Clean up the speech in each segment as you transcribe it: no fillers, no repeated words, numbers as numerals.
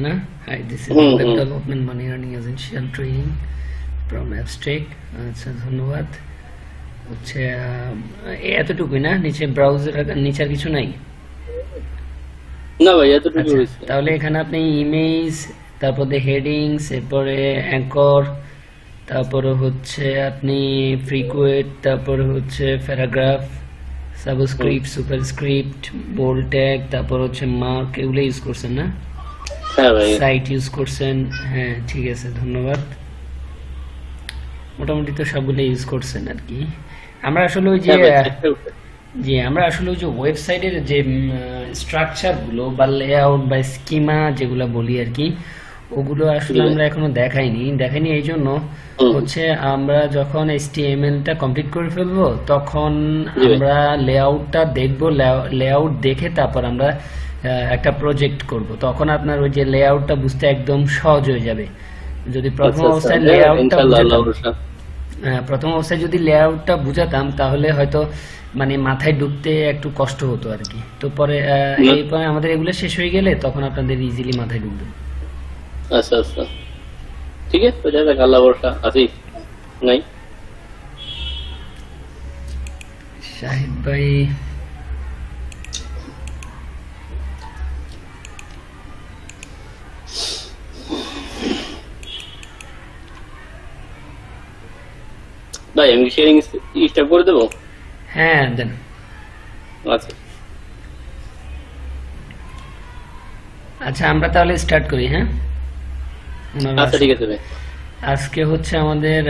Na? Hi, this is web development money earning essential training from abstract আচ্ছা ধন্যবাদ হচ্ছে এতটুকুই না নিচে ব্রাউজার নিচে আর কিছু নাই না ভাই এতটুকু হয়েছে তাহলে এখানে আপনি ইমেজ তারপরে হেডিংস এরপরে অ্যাঙ্কর তারপরে হচ্ছে আপনি ফ্রিকুয়েট তারপরে হচ্ছে paragraph subscript superscript bold tag তারপর হচ্ছে মার্ক এগুলো ইউজ করছেন না হ্যাঁ ভাই সাইট ইউজ করছেন হ্যাঁ ঠিক আছে ধন্যবাদ মোটামুটি তো সবগুলো ইউজ করছেন আর কি আমরা আসলে ওই যে জি আমরা আসলে ওই যে ওয়েবসাইটের যে স্ট্রাকচার গুলো বা লেআউট বা স্কিমা যেগুলো বলি আর কি ওগুলো আসলে আমরা এখনো দেখাইনি এই জন্য হচ্ছে আমরা যখন HTML টা কমপ্লিট করে ফেলবো তখন আমরা লেআউটটা দেখবো লেআউট দেখে তারপর আমরা একটা প্রজেক্ট করব তখন আপনার ওই যে লেআউটটা বুঝতে একদম সহজ হয়ে যাবে যদি প্রথম অবস্থায় যদি লেআউটটা বুঝাতাম তাহলে হয়তো মানে মাথায় ঢুকতে একটু কষ্ট হতো আর কি তো পরে এরপরে আমাদের এগুলো শেষ হয়ে গেলে তখন আপনাদের ইজিলি মাথায় ঢুকবে আচ্ছা আচ্ছা ঠিক আছে তো যাক আল্লাহ ভরসা আছি নাই শাহিদ ভাই ভাই আমি শেয়ারিং স্টার্ট করে দেবো হ্যাঁ দেন আচ্ছা আচ্ছা আমরা তাহলে স্টার্ট করি হ্যাঁ আচ্ছা ঠিক আছে ভাই আজকে হচ্ছে আমাদের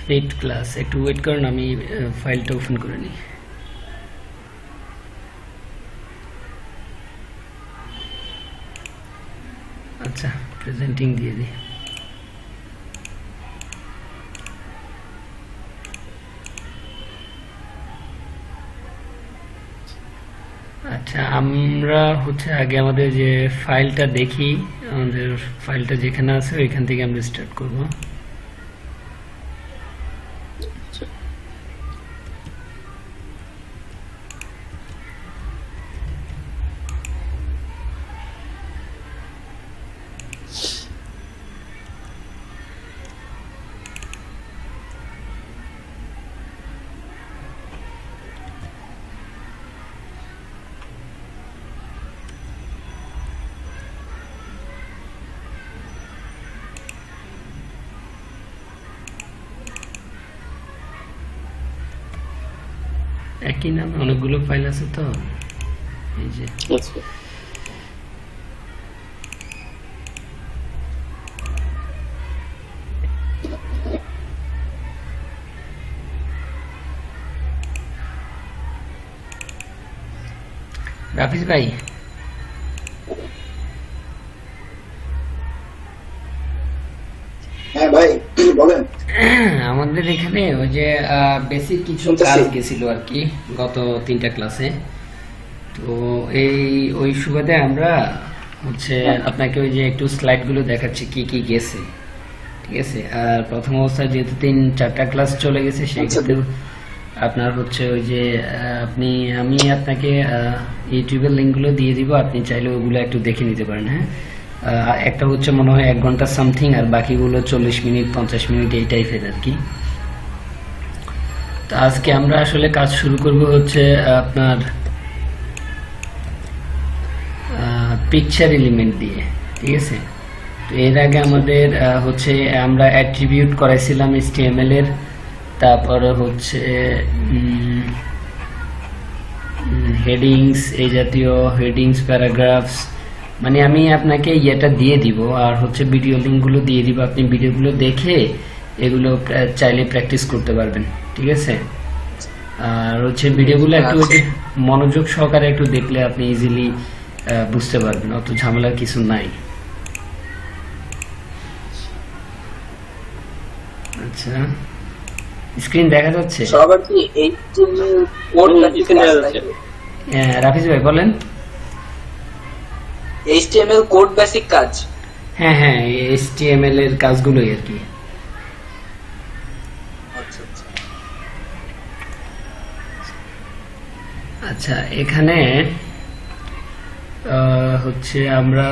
5th ক্লাস একটু ওয়েট করুন আমি ফাইলটা ওপেন করে নিই আচ্ছা প্রেজেন্টিং দিয়ে দিই আচ্ছা আমরা হচ্ছে আগে আমাদের যে ফাইলটা দেখি আমাদের ফাইলটা যেখানে আছে ওইখান থেকে আমরা স্টার্ট করব একই নামে অনেকগুলো ফাইল আছে তো এই যে আচ্ছা রাফিজ ভাই হ্যাঁ ভাই বলেন আমাদের এখানে ওই যে বেসিক কিছু কাজ গেছিল আর কি গত 3টা ক্লাসে তো ওই সুবাদে আমরা হচ্ছে আপনাকে ওই যে একটু স্লাইড গুলো দেখাচ্ছি কি কি গেছে ঠিক আছে আর প্রথম অবস্থায় যেহেতু 3-4টা ক্লাস চলে গেছে সেই ক্ষেত্রে আপনার হচ্ছে ওই যে আমি আপনাকে ইউটিউবের লিঙ্ক গুলো দিয়ে দিব আপনি চাইলে ওগুলো একটু দেখে নিতে পারেন হ্যাঁ একটা হচ্ছে মনে হয় 1 ঘন্টা সামথিং আর বাকিগুলো 40 মিনিট 50 মিনিট এই টাইপের আর কি তো আজকে আমরা আসলে কাজ শুরু করব হচ্ছে আপনার পিকচার এলিমেন্ট দিয়ে ঠিক আছে তো এর আগে আমাদের হচ্ছে আমরা অ্যাট্রিবিউট করাইছিলাম HTML এর তারপরে হচ্ছে হেডিংস এই জাতীয় হেডিংস প্যারাগ্রাফস মানে আমি আপনাকে এটা দিয়ে দিব আর হচ্ছে ভিডিও লিঙ্কগুলো দিয়ে দিব আপনি ভিডিওগুলো দেখে এগুলো চাইলে প্র্যাকটিস করতে পারবেন ঠিক আছে আর হচ্ছে ভিডিওগুলো একটু মনোযোগ সহকারে একটু দেখলে আপনি ইজিলি বুঝতে পারবেন অত ঝামেলার কিছু নাই আচ্ছা স্ক্রিন দেখা যাচ্ছে সবার কি HTML কোড দেখা যাচ্ছে রাফিজ ভাই বলেন HTML কোড বেসিক কাজ হ্যাঁ হ্যাঁ HTML এর কাজগুলোই আর কি আচ্ছা এখানে হচ্ছে আমরা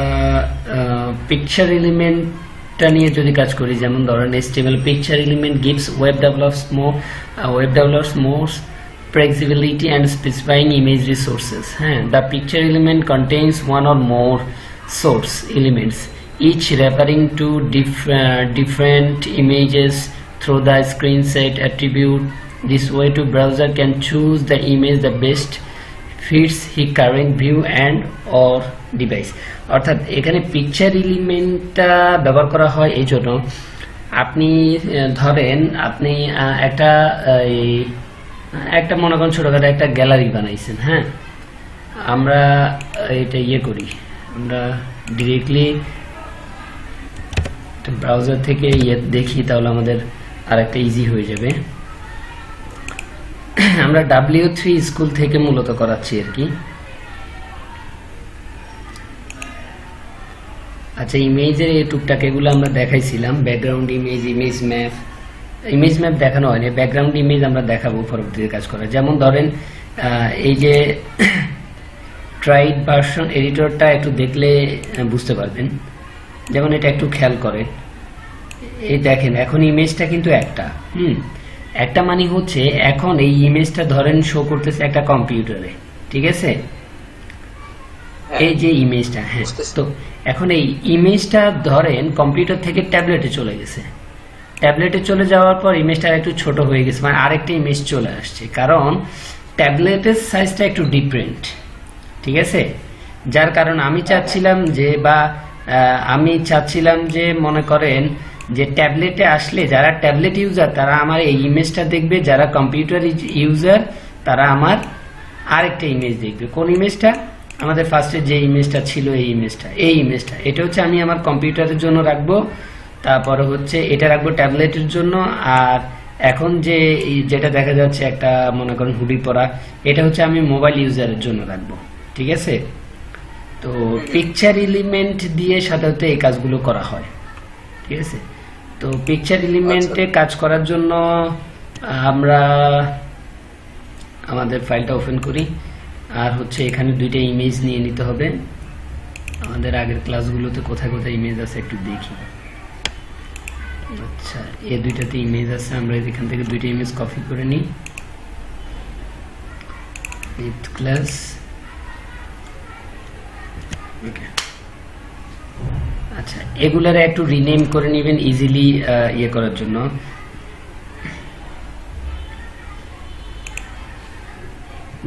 পিকচার এলিমেন্টটা নিয়ে যদি কাজ করি, যেমন ধরেন HTML picture element gives web developers more flexibility and specifying image resources. The picture element contains one or more source elements, each referring to different images through the screen set attribute. This way to browser can choose the image that best fits his current view and or device. অর্থাৎ এখানে picture এলিমেন্টটা ব্যবহার করা হয় এই জন্য, আপনি ধরেন আপনি একটা মনে করেন ছোটখাটো একটা গ্যালারি বানাইছেন। হ্যাঁ, আমরা এটা করি, আমরা ডিরেক্টলি ব্রাউজার থেকে দেখি, তাহলে আমাদের আরেকটা ইজি হয়ে যাবে। আমরা W3 স্কুল থেকে মূলত করাচ্ছি আর কি। আচ্ছা, ইমেজের এই টুকটাক এগুলো আমরা দেখাইছিলাম, ব্যাকগ্রাউন্ড ইমেজ, ইমেজ ম্যাপ দেখানো হয়নি, ব্যাকগ্রাউন্ড ইমেজ আমরা দেখাবো পরবর্তীতে কাজ করা। যেমন ধরেন এই যে ট্রাইড ভার্সন এডিটরটা একটু দেখলে বুঝতে পারবেন। যেমন এটা একটু খেয়াল করে, এই দেখেন এখন ইমেজটা কিন্তু একটা মানে হচ্ছে এখন এই ইমেজটা ধরেন শো করতেছে একটা কম্পিউটারে, ঠিক আছে, এই যে ইমেজটা। হ্যাঁ, তো এখন এই ইমেজটা ধরেন কম্পিউটার থেকে ট্যাবলেটে চলে গেছে, ট্যাবলেটে চলে যাওয়ার পর ইমেজটা একটু ছোট হয়ে গেছে, মানে আরেকটা ইমেজ চলে আসছে, কারণ ট্যাবলেটের সাইজটা একটু ডিফারেন্ট, ঠিক আছে। যার কারণ আমি চাচ্ছিলাম যে মনে করেন যে ট্যাবলেটে আসলে যারা ট্যাবলেট ইউজার তারা আমার এই ইমেজটা দেখবে, যারা কম্পিউটার ইউজার তারা আমার আরেকটা ইমেজ দেখবে। কোন ইমেজটা? আমাদের ফার্স্টে যে ইমেজটা ছিল এই ইমেজটা এটা হচ্ছে আমি আমার কম্পিউটারের জন্য রাখবো, তারপরে হচ্ছে এটা রাখবো ট্যাবলেটের জন্য, আর এখন যেটা দেখা যাচ্ছে একটা মনে করেন হুডি পরা, এটা হচ্ছে আমি মোবাইল ইউজারের জন্য রাখবো, ঠিক আছে। তো পিকচার এলিমেন্ট দিয়ে সাধারণত এই কাজগুলো করা হয়, ঠিক আছে। তো পিকচার এলিমেন্টে কাজ করার জন্য আমরা আমাদের ফাইলটা ওপেন করি, আর হচ্ছে এখানে দুইটা ইমেজ নিয়ে নিতে হবে। আমাদের আগের ক্লাসগুলোতে কোথায় কোথায় ইমেজ আছে একটু দেখি। আচ্ছা, এই দুইটাতে ইমেজ আছে, আমরা এখান থেকে দুইটা ইমেজ কপি করে নিই। Class okay. আচ্ছা, এগুলার একটু রিনেম করে নেবেন ইজিলি করার জন্য।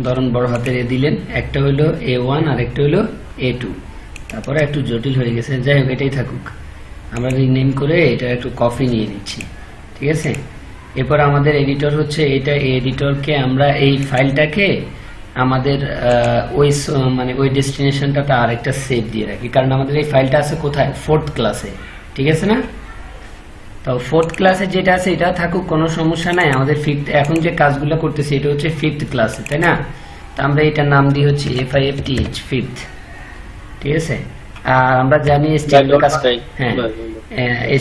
ধরুন বড় হাতের দিলেন, একটা হলো A1 আর একটা হলো A2, তারপরে একটু জটিল হয়ে গেছে, যাই হোক এটাই থাকুক, আমরা রিনেম করে এটা একটু কপি নিয়ে নিচ্ছি, ঠিক আছে। এরপর আমাদের এডিটর হচ্ছে এটা, এডিটরকে আমরা এই ফাইলটাকে আমাদের ওই ডেস্টিনেশনটাতে আরেকটা সেভ দিয়ে রাখি, কারণ আমাদের এই ফাইলটা আছে কোথায়? 4th ক্লাসে, ঠিক আছে না? তো 4th ক্লাসে যেটা আছে এটা থাকুক, কোনো সমস্যা নাই। আমাদের 5th এখন যে কাজগুলো করতেছি এটা হচ্ছে 5th ক্লাসে, তাই না? তো আমরা এটার নাম দিই হচ্ছে FIFTH 5th, ঠিক আছে। আর আমরা জানি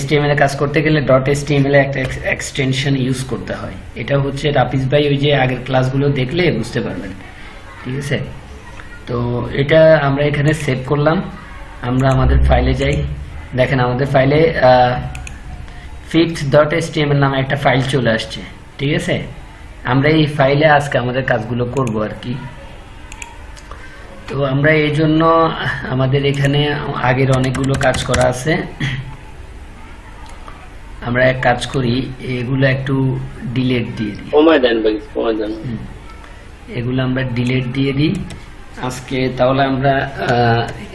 HTML এর কাজ করতে গেলে .html এর একটা এক্সটেনশন ইউজ করতে হয়। এটা হচ্ছে রাফিজ ভাই ওই যে আগের ক্লাসগুলো দেখলে বুঝতে পারবেন, ঠিক আছে। তো এটা আমরা এখানে সেভ করলাম, আমরা আমাদের ফাইলে যাই, দেখেন আমাদের ফাইলে fifth.html নামে একটা ফাইল চলে আসছে, ঠিক আছে। আমরা এই ফাইলে আজকে আমাদের কাজগুলো করব আর কি। তো আমরা এই জন্য আমাদের এখানে আগের অনেকগুলো কাজ করা আছে, আমরা এক কাজ করি, এগুলো একটু ডিলিট দিয়ে দিই, এগুলো আমরা ডিলিট দিয়ে দিই আজকে। তাহলে আমরা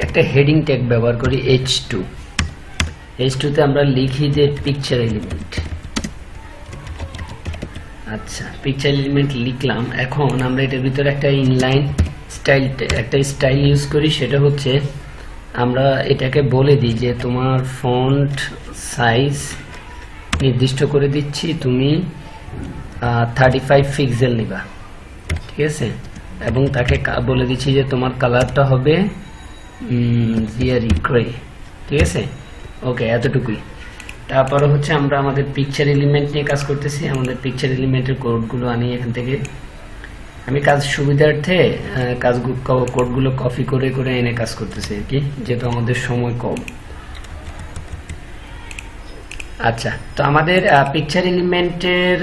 একটা হেডিং ট্যাগ ব্যবহার করি H2 তে আমরা লিখি যে পিকচার এলিমেন্ট। আচ্ছা, পিকচার এলিমেন্ট লিখলাম। এখন আমরা এটার ভিতরে একটা ইনলাইন স্টাইল ইউজ করি, সেটা হচ্ছে আমরা এটাকে বলে দিই যে তোমার ফন্ট সাইজ নির্দিষ্ট করে দিচ্ছি, তুমি 35 পিক্সেল নিবা, ঠিক আছে। এবং তাকে বলে দিচ্ছি যে তোমার কালারটা হবে জিয়ারি গ্রে, ঠিক আছে। ওকে, এতটুকুই। তারপরে হচ্ছে আমরা আমাদের পিকচার এলিমেন্ট নিয়ে কাজ করতেছি, আমাদের পিকচার এলিমেন্টের কোডগুলো আনি এখান থেকে। আমি কাজ সুবিধার্থে কোডগুলো কপি করে করে এনে কাজ করতেছি আর কি, যেহেতু আমাদের সময় কম। আচ্ছা, তো আমাদের পিকচার এলিমেন্টের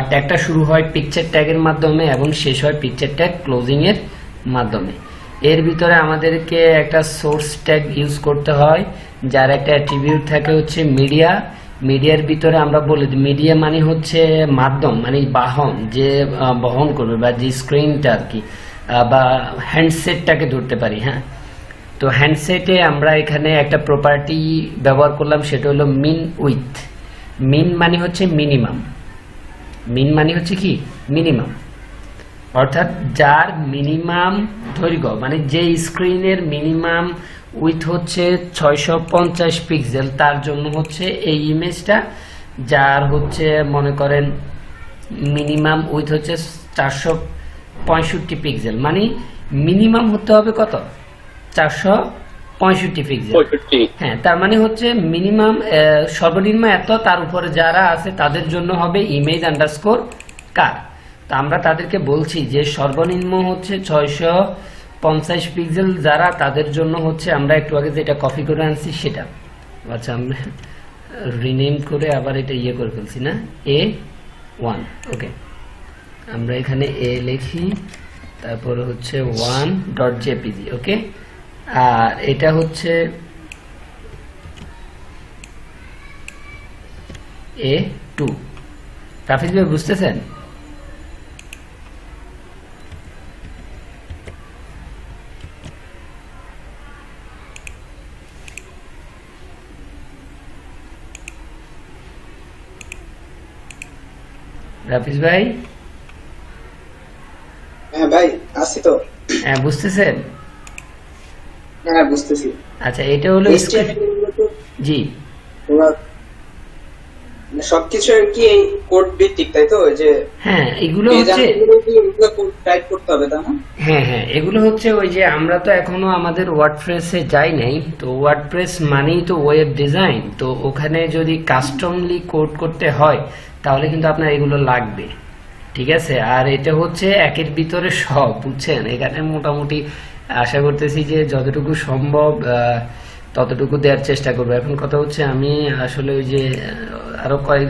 ট্যাগটা শুরু হয় পিকচার ট্যাগের মাধ্যমে এবং শেষ হয় পিকচার ট্যাগ ক্লোজিং এর মাধ্যমে। এর ভিতরে আমাদেরকে একটা সোর্স ট্যাগ ইউজ করতে হয়, যার একটা অ্যাট্রিবিউট থাকে হচ্ছে মিডিয়া। মিডিয়ার ভিতরে আমরা বলি মিডিয়া মানে হচ্ছে মাধ্যম, মানে বাহন, যে বহন করবে বা যে স্ক্রিনটা আর কি, বা হ্যান্ডসেটটাকে ধরতে পারি। হ্যাঁ, তো হ্যান্ডসেটে আমরা এখানে একটা প্রপার্টি ব্যবহার করলাম, সেটা হলো মিন উইথ। মিন মানে হচ্ছে মিনিমাম, মিন মানে হচ্ছে কি মিনিমাম, অর্থাৎ যার মিনিমাম দৈর্ঘ্য, মানে যে স্ক্রিনের মিনিমাম উইথ হচ্ছে 650 পিক্সেল, তার জন্য হচ্ছে এই ইমেজটা। যার হচ্ছে মনে করেন মিনিমাম উইথ হচ্ছে 465 পিক্সেল, মানে মিনিমাম হতে হবে কত, 465 পিক্সেল। হ্যাঁ, তার মানে হচ্ছে মিনিমাম সর্বনিম্ন এত, তার উপরে যারা আছে তাদের জন্য হবে ইমেজ আন্ডারস্কোর কার। তা আমরা তাদেরকে বলছি যে সর্বনিম্ন হচ্ছে 650 পিক্সেল, যারা তাদের জন্য হচ্ছে আমরা একটু আগে যেটা কপি করে আনছি সেটা। আচ্ছা, আমরা রিনেম করে আবার এটা ইয়ে করে ফেলছি না, A1। ওকে, আমরা এখানে এ লিখি, তারপরে হচ্ছে 1.jpg। ওকে, আর এটা হচ্ছে A2। রাফিজ ভাই বুঝতেছেন? রাফিজ ভাই? হ্যাঁ ভাই, আসছি তো। হ্যাঁ, বুঝতেছেন? হ্যাঁ, বুঝতেছি। আচ্ছা, এটা হলো জি, সবকিছু আর কি এই কোড ভিত্তিক, তাই তো? ওই যে হ্যাঁ, এগুলো হচ্ছে টাইপ করতে হবে, তাই না? হ্যাঁ হ্যাঁ, এগুলো হচ্ছে ওই যে আমরা তো এখনো আমাদের ওয়ার্ডপ্রেসে যাই নাই, তো ওয়ার্ডপ্রেস মানেই তো ওয়েব ডিজাইন, তো ওখানে যদি কাস্টমলি কোড করতে হয় তাহলে কিন্তু আপনার এগুলো লাগবে, ঠিক আছে? আর এটা হচ্ছে একের ভিতরে সব, বুঝছেন? এখানে মোটামুটি আশা করতেছি যে যতটুকু সম্ভব ততটুকু দেওয়ার চেষ্টা করবো। এখন কথা হচ্ছে আমি আসলে ওই যে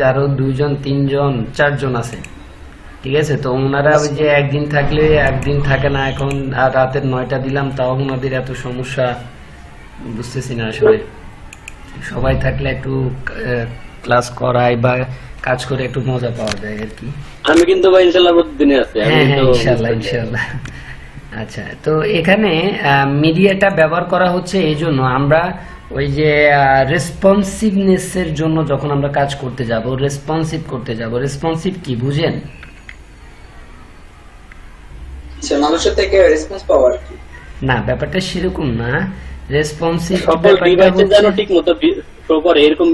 আরো 2জন 3জন 4জন আছে, ঠিক আছে? তো ওনারা ওই যে একদিন থাকলে একদিন থাকে না, এখন আর রাতের 9টা দিলাম, তাও ওনাদের এত সমস্যা বুঝতেছি না আসলে। সবাই থাকলে একটু ক্লাস করায় বা কাজ করে একটু মজা পাওয়া যায় আর কি। আমি কিন্তু ভাই ইনশাআল্লাহ প্রতিদিনই আছি। হ্যাঁ হ্যাঁ, ইনশাআল্লাহ। আচ্ছা, তো এখানে মিডিয়াটা ব্যবহার করা হচ্ছে এই জন্য আমরা ওই যে রেসপন্সিভনেস এর জন্য যখন আমরা কাজ করতে যাব, রেসপন্সিভ করতে যাব। রেসপন্সিভ কি বুঝেন? মানুষের থেকে রেসপন্স পাওয়া আর কি। না, ব্যাপারটা সেরকম না। রেসপন্সিভ সকল ডিভাইসের জন্য ঠিকমতো শো করে এরকম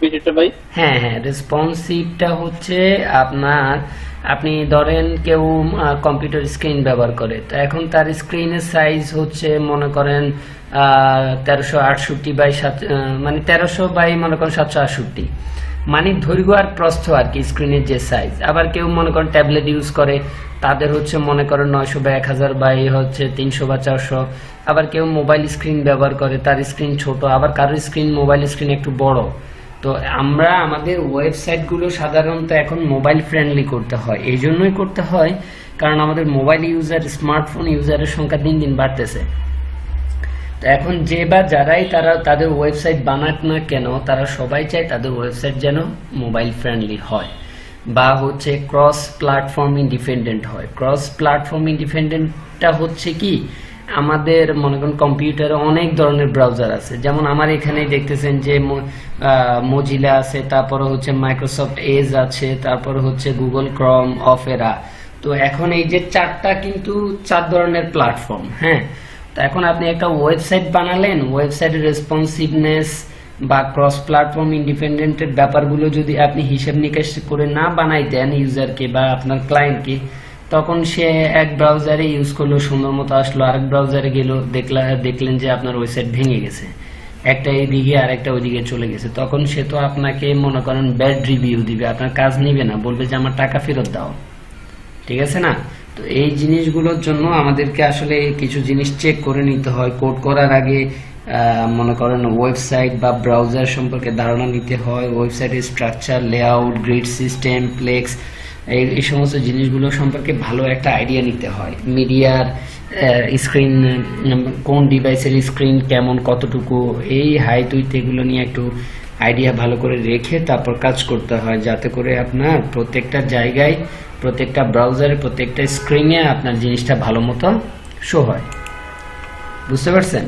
বিষয়টা ভাই। হ্যাঁ হ্যাঁ, রেসপন্সিভটা হচ্ছে আপনার, আপনি ধরেন কেউ কম্পিউটার স্ক্রিন ব্যবহার করে, তো এখন তার স্ক্রিনের সাইজ হচ্ছে মনে করেন 1368 বাই 7, মানে 1300 বাই মনে করেন 768, মানে দৈর্ঘ্য আর প্রস্থ আর কি স্ক্রিনের যে সাইজ। আবার কেউ মনে করেন ট্যাবলেট ইউজ করে, তাদের হচ্ছে মনে করেন 900 বা 1000 বাই হচ্ছে 300 বা 400। আবার কেউ মোবাইল স্ক্রিন ব্যবহার করে, তার স্ক্রিন ছোট, আবার কারোর স্ক্রিন মোবাইল স্ক্রিন একটু বড়। তো আমরা আমাদের ওয়েবসাইটগুলো সাধারণত এখন মোবাইল ফ্রেন্ডলি করতে হয়। এই জন্যই করতে হয় কারণ আমাদের মোবাইল ইউজার, স্মার্টফোন ইউজারের সংখ্যা দিন দিন বাড়তেছে। তো এখন যে বা যারাই তারা তাদের ওয়েবসাইট বানাক না কেন, তারা সবাই চায় তাদের ওয়েবসাইট যেন মোবাইল ফ্রেন্ডলি হয় বা হচ্ছে ক্রস প্ল্যাটফর্ম ইন্ডিপেন্ডেন্ট হয়। ক্রস প্ল্যাটফর্ম ইন্ডিপেন্ডেন্টটা হচ্ছে কি, আমাদের মনে করেন কম্পিউটারে অনেক ধরনের ব্রাউজার আছে, যেমন আমার এখানে দেখতেছেন যে মজিলা আছে, তারপরে হচ্ছে মাইক্রোসফট এজ আছে, তারপরে হচ্ছে গুগল ক্রোম, অপেরা। তো এখন এই যে 4টা কিন্তু 4 ধরনের প্ল্যাটফর্ম। হ্যাঁ, তো এখন আপনি একটা ওয়েবসাইট বানালেন, ওয়েবসাইটের রেসপন্সিভনেস বা ক্রস প্ল্যাটফর্ম ইন্ডিপেন্ডেন্টের ব্যাপারগুলো যদি আপনি হিসেব নিকেশ করে না বানাই দেন ইউজারকে বা আপনার ক্লায়েন্টকে, তখন সে এক ব্রাউজারে ইউজ করলো, সুন্দর মতো আসলো, আরেক ব্রাউজারে গেল, দেখলেন যে আপনার ওয়েবসাইট ভেঙে গেছে, একটা এইদিকে আর একটা ওইদিকে চলে গেছে, তখন সে তো আপনাকে মনে করেন ব্যাড রিভিউ দিবে, আপনার কাজ নিবে না, বলবে যে আমার টাকা ফেরত দাও, ঠিক আছে না? তো এই জিনিসগুলোর জন্য আমাদেরকে আসলে কিছু জিনিস চেক করে নিতে হয়। কোড করার আগে মনে করেন ওয়েবসাইট বা ব্রাউজার সম্পর্কে ধারণা নিতে হয়, ওয়েবসাইটের স্ট্রাকচার, লেআউট, গ্রিড সিস্টেম, প্লেক্স, এই সমস্ত জিনিসগুলো সম্পর্কে ভালো একটা আইডিয়া নিতে হয়। মিডিয়ার স্ক্রিন, কোন ডিভাইসের স্ক্রিন কেমন, কতটুকু, এই হাইট উইথ, এগুলো নিয়ে একটু আইডিয়া ভালো করে রেখে তারপর কাজ করতে হয়, যাতে করে আপনার প্রত্যেকটা জায়গায়, প্রত্যেকটা ব্রাউজারে, প্রত্যেকটা স্ক্রিনে আপনার জিনিসটা ভালো মতো শো হয়। বুঝতে পারছেন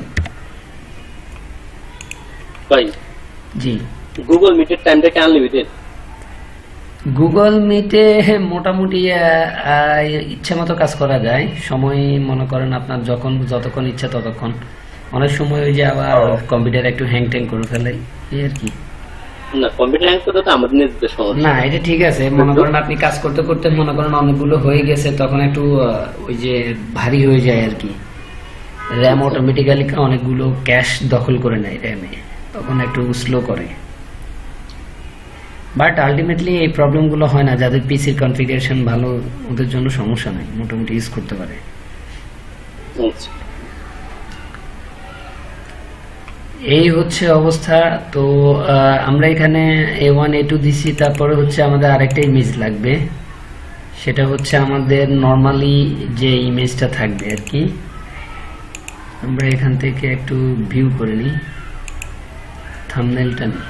ভাই? জি। গুগল মিটের টাইমটা কি আনলিমিটেড? গুগল মিটে মোটামুটি ইচ্ছে মতো কাজ করা যায়। সময় মনে করেন আপনার যতক্ষণ ইচ্ছা ততক্ষণ। অনেক সময় ওই যে আবার কম্পিউটার একটু হ্যাং ট্যাং করে ফেলে, এই আর কি। না, কম্পিউটার হ্যাং করতে তো আমাদের নিজেদের সমস্যা। না, এটা ঠিক আছে। মনে করেন আপনি কাজ করতে করতে মনে করেন অনেকগুলো হয়ে গেছে, তখন একটু ওই যে ভারী হয়ে যায় আর কি। র্যাম অটোমেটিক্যালি অনেকগুলো ক্যাশ দখল করে নেয় র্যামে, তখন একটু স্লো করে। বাট আলটিমেটলি এই প্রবলেমগুলো হয় না। যাদের পিসির কনফিগারেশন ভালো, ওদের জন্য সমস্যা নাই, মোটামুটি ইউজ করতে পারে। আচ্ছা। এই হচ্ছে অবস্থা। তো আমরা এখানে A1 A2 দিছি, তারপরে হচ্ছে আমাদের আরেকটা ইমেজ লাগবে। সেটা হচ্ছে আমাদের নর্মালি যে ইমেজটা থাকবে আর কি। আমরা এখান থেকে একটু ভিউ করে নিই, থাম্বনেলটা নিই।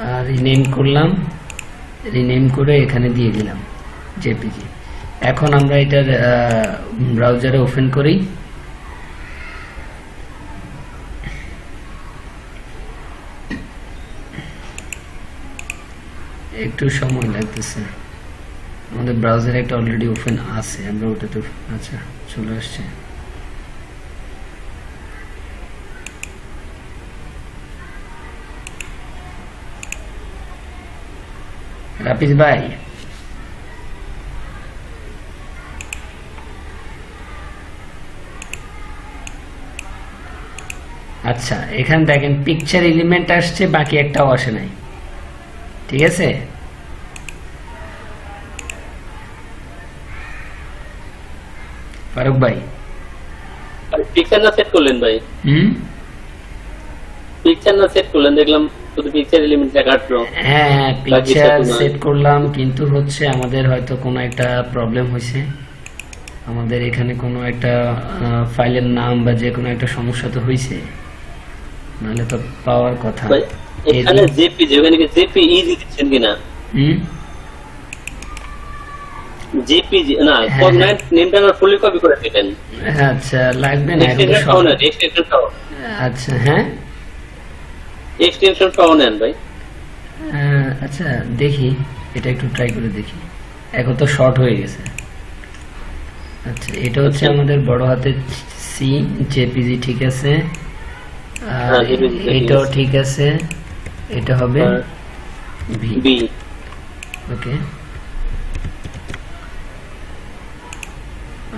আর রিনেম করলাম, রিনেম করে এখানে দিয়ে দিলাম জেপিজি। এখন আমরা এটার ব্রাউজারে ওপেন করি। একটু সময় লাগতেছে, আমাদের ব্রাউজারে একটা অলরেডি ওপেন আছে, আমরা ওটাতে আচ্ছা চলে আসছে। রাপিস ভাই, আচ্ছা এখানে দেখেন পিকচার এলিমেন্ট আসছে, বাকি একটাও আসে নাই। ঠিক আছে, ফারুক ভাই। পিকচার না সেট করলেন ভাই? পিকচার না সেট করলেন, দেখলাম শুধু পিকচার এলিমেন্টটা কাটলো। হ্যাঁ, পিকচার সেট করলাম, কিন্তু হচ্ছে আমাদের হয়তো কোনো একটা প্রবলেম হয়েছে। আমাদের এখানে কোনো একটা ফাইলের নাম বা যে কোনো একটা সমস্যা তো হয়েছে, নাহলে তো পাওয়ার কথা। এখানে জেপিজি, ওখানে কি জেপিইজি দিচ্ছেন কিনা? জেপিজি না, কোঅর্ডিনেট নেমটা না ফুলি কপি করে দিবেন। আচ্ছা, লাগবে না এক্সটেনশন সহ। আচ্ছা, হ্যাঁ এক্সটেনশন সহ নেন ভাই। আচ্ছা দেখি, এটা একটু ট্রাই করে দেখি। এখন তো শর্ট হয়ে গেছে। আচ্ছা, এটা হচ্ছে আমাদের বড় হাতের সি, জেপিজি ঠিক আছে, আর এটাও ঠিক আছে, এটা হবে ভি। ওকে,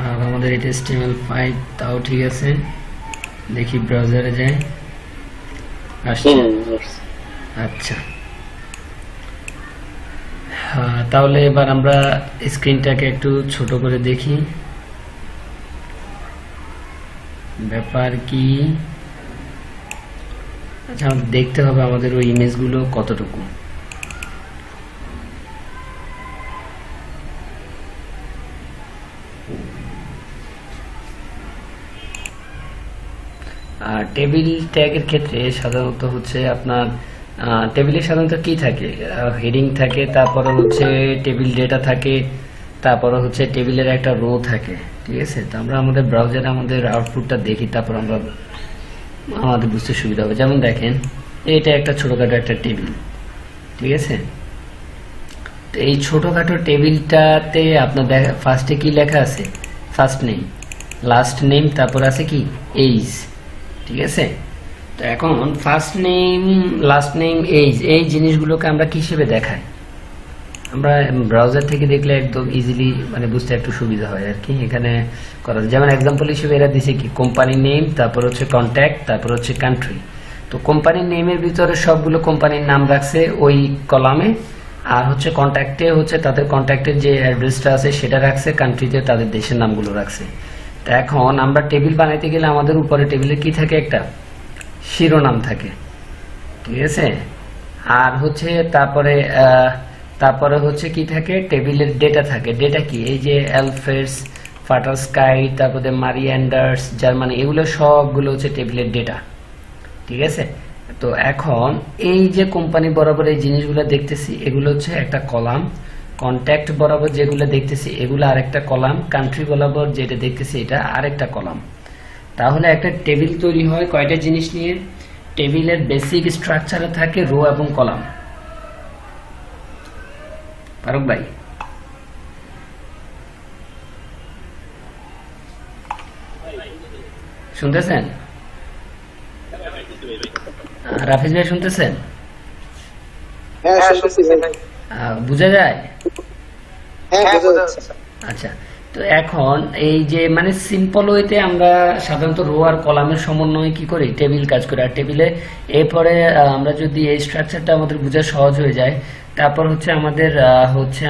আর আমাদের এটা HTML5, তাও ঠিক আছে। দেখি ব্রাউজারে যাই, আসছে। আচ্ছা, তাহলে এবার আমরা স্ক্রিনটাকে একটু ছোট করে দেখি ব্যাপার কি। আচ্ছা, আমাদের দেখতে হবে আমাদের ওই ইমেজগুলো কতটুকু। আর টেবিল ট্যাগের ক্ষেত্রে সাধারণত হচ্ছে আপনার টেবিলে সাধারণত কি থাকে, হেডিং থাকে, তারপরে হচ্ছে টেবিল ডেটা থাকে, তারপরে হচ্ছে টেবিলের একটা রো থাকে। ঠিক আছে, তো আমরা আমাদের ব্রাউজারে আমাদের আউটপুটটা দেখি, তারপর আমরা আমাদের বুঝতে সুবিধা হবে। যেমন দেখেন, এটা একটা ছোটখাটো একটা টেবিল। ঠিক আছে, তো এই ছোটখাটো টেবিলটাতে আপনার ফার্স্টে কি লেখা আছে? ফার্স্ট নেম, লাস্ট নেম, তারপর আছে কি এইজ। ঠিক আছে, তো এখন first name, last name, age, এই জিনিসগুলোকে আমরা কি হিসেবে দেখাই? আমরা ব্রাউজার থেকে দেখলে একদম ইজিলি মানে বুঝতে একটু সুবিধা হয় আর কি। এখানে করা যেমন এক্সাম্পল হিসেবে এরা দিছে কি কোম্পানি নেম, তারপর হচ্ছে কন্ট্যাক্ট, তারপর হচ্ছে কান্ট্রি। তো কোম্পানির নেমের ভিতরে সবগুলো কোম্পানির নাম রাখছে ওই কলামে, আর হচ্ছে কন্ট্যাক্টে হচ্ছে তাদের কন্ট্যাক্টের যে অ্যাড্রেসটা আছে সেটা রাখছে, কান্ট্রিতে তাদের দেশের নামগুলো রাখছে। তো এখন আমরা টেবিল বানাইতে গেলে আমাদের উপরে টেবিলে কি থাকে, একটা শিরোনাম থাকে, ঠিক আছে। আর হচ্ছে তারপরে হচ্ছে কি থাকে, টেবিলের ডেটা থাকে। ডেটা কি, এই যে অ্যালফেস, ফাটার স্কাই, তারপরে মারি অ্যান্ডার্স, জার্মানি, এগুলো সবগুলো হচ্ছে টেবিলের ডেটা, ঠিক আছে। তো এখন এই যে কোম্পানি বরাবর এই জিনিসগুলো দেখতেছি এগুলো হচ্ছে একটা কলাম, কন্ট্যাক্ট বরাবর যেগুলো দেখতেছি এগুলো আরেকটা কলাম, কান্ট্রি বরাবর যেটা দেখতেছি এটা আরেকটা কলাম। তাহলে একটা টেবিল তৈরি হয় কয়টা জিনিস নিয়ে, টেবিলের বেসিক স্ট্রাকচারে থাকে রো এবং কলাম। ফারুক ভাই শুনতেছেন? রাফিজ ভাই শুনতেছেন? হ্যাঁ শুনতেছি ভাই। বুঝা যায়? হ্যাঁ বোঝা যাচ্ছে। আচ্ছা, তো এখন এই যে মানে সিম্পল ওয়েতে আমরা সাধারণত রো আর কলামের সমন্বয়ে কি করি, টেবিল কাজ করি। আর টেবিলে এরপরে আমরা যদি এই স্ট্রাকচারটা আমাদের বোঝা সহজ হয়ে যায়, তারপর হচ্ছে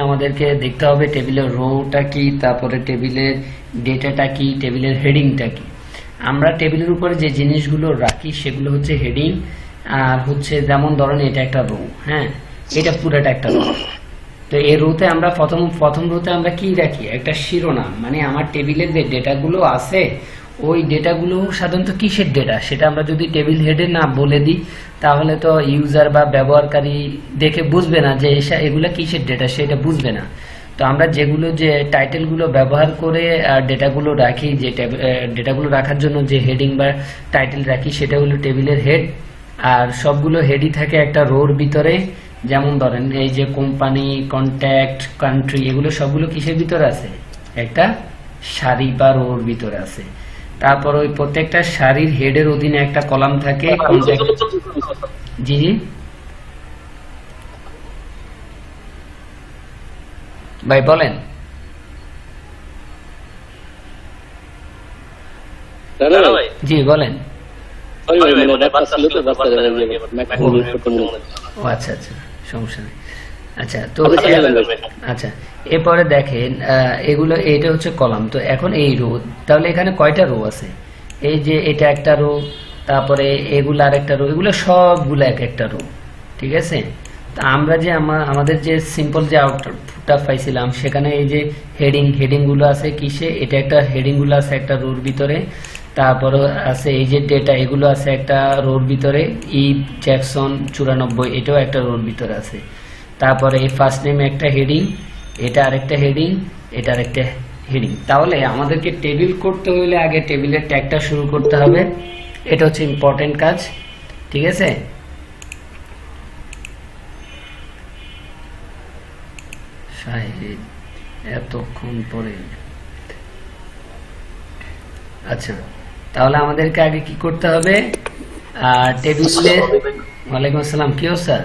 আমাদেরকে দেখতে হবে টেবিলের রোটা কি, তারপরে টেবিলের ডেটাটা কি, টেবিলের হেডিংটা কি। আমরা টেবিলের উপরে যে জিনিসগুলো রাখি সেগুলো হচ্ছে হেডিং, আর হচ্ছে যেমন ধরেন এটা একটা রো, হ্যাঁ এটা পুরোটা একটা রো। তো এই রোতে আমরা প্রথম রোতে আমরা কি রাখি, একটা শিরোনাম, মানে আমার টেবিলের যে ডেটাগুলো আছে ওই ডেটাগুলো সাধারণত কিসের ডেটা সেটা আমরা যদি টেবিল হেডে না বলে দিই তাহলে তো ইউজার বা ব্যবহারকারী দেখে বুঝবে না যে এগুলা কিসের ডেটা, সেটা বুঝবে না। তো আমরা যেগুলো যে টাইটেলগুলো ব্যবহার করে ডেটাগুলো রাখি, যে ডেটাগুলো রাখার জন্য যে হেডিং বা টাইটেল রাখি সেটা হলো টেবিলের হেড। আর সবগুলো হেডই থাকে একটা রোর ভিতরে, যেমন ধরেন এই যে কোম্পানি, কন্ট্যাক্ট, কান্ট্রি, এগুলো সবগুলো কিসের ভিতরে আছে, একটা সারি বা রোর ভিতরে আছে। তারপর ওই প্রত্যেকটা সারির হেডের অধীনে একটা কলাম থাকে। জি জি ভাই বলেন। জি বলেন। ও আচ্ছা আচ্ছা, সমস্যা নেই। আচ্ছা তো আচ্ছা এরপরে দেখেন এটা হচ্ছে কলাম। তো এখন এই রো, তাহলে এখানে কয়টা রো আছে, এই যে এটা একটা রো, তারপরে এগুলো আর একটা রো, এগুলো সবগুলো এক একটা রো, ঠিক আছে। তা আমরা যে আমাদের যে সিম্পল যে আউটপুটটা পাইছিলাম সেখানে এই যে হেডিং গুলো আছে কিসে, এটা একটা হেডিং গুলো আছে একটা রোর ভিতরে, তারপরে আছে এই যে ডেটা, এগুলো আছে একটা রোর ভিতরে, জ্যাকসন 94 এটাও একটা রোর ভিতরে আছে। তারপরে এই ফার্স্ট নেম একটা হেডিং, এটা আরেকটা হেডিং, এটা আরেকটা হেডিং। তাহলে আমাদেরকে টেবিল করতে হলে আগে টেবিলের ট্যাগটা শুরু করতে হবে, এটা হচ্ছে ইম্পর্টেন্ট কাজ, ঠিক আছে। শাহিদ এতক্ষণ পরে, আচ্ছা তাহলে আমাদেরকে আগে কি করতে হবে, টেবিলে, ওয়ালাইকুম আসসালাম, কি অবস্থা?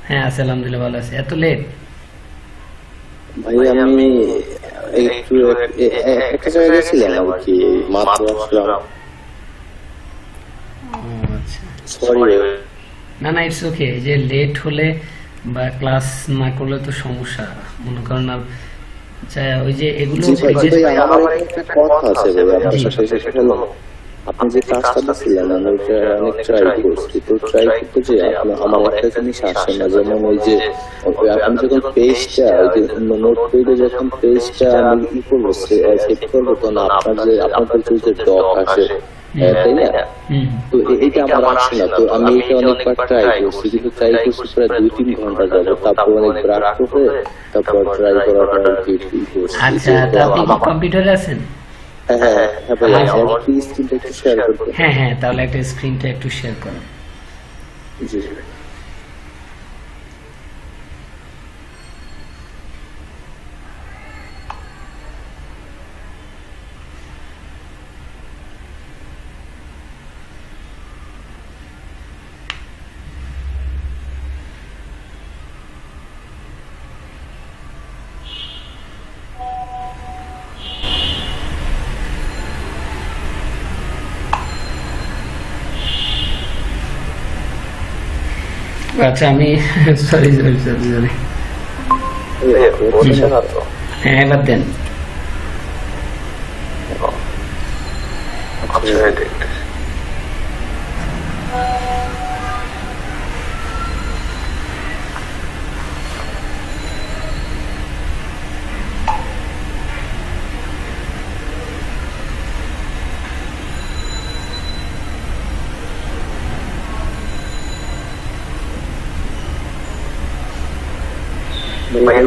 হ্যাঁ আছি আলহামদুলিল্লাহ, ভালো আছে। এত লেট ভাই? আমি একটু একটা জায়গায় গেছিলাম আর কি, মাত্র আসলাম। আচ্ছা সরি। না না ইটস ওকে, যে লেট হলে বা ক্লাস না করলে তো সমস্যা, মনে করেন না। আচ্ছা ওই যে এগুলো আমার একটা কথা আছে ভাই আপনার সাথে, সেটা হলো আপনি যে কাজটা দিচ্ছিলেন আমি ওইটা অনেক ট্রাই করছি। তো ট্রাই করতে যে আমার একটা জিনিস আসে না, যেমন ওই যে আপনি যখন পেজটা ওই যে নোট পেজে যখন পেজটা আমি ই করবো সেট করবো, তখন আপনাদের যে ডক আসে, তাই না? তো এইটা আমার আসে না। তো আমি এটা অনেকবার ট্রাই করছি, কিন্তু ট্রাই করছি প্রায় 2-3 ঘন্টা যাবে, তারপর অনেক রাত করে তারপর ট্রাই করার পর কি করছি। আচ্ছা তো আপনি কম্পিউটারে আছেন? হ্যাঁ হ্যাঁ, তাহলে একটা স্ক্রিনটা একটু শেয়ার করুন। জি আচ্ছা আমি সরি বলছেন না তো? হ্যাঁ এবার দেন। আচ্ছা, edit।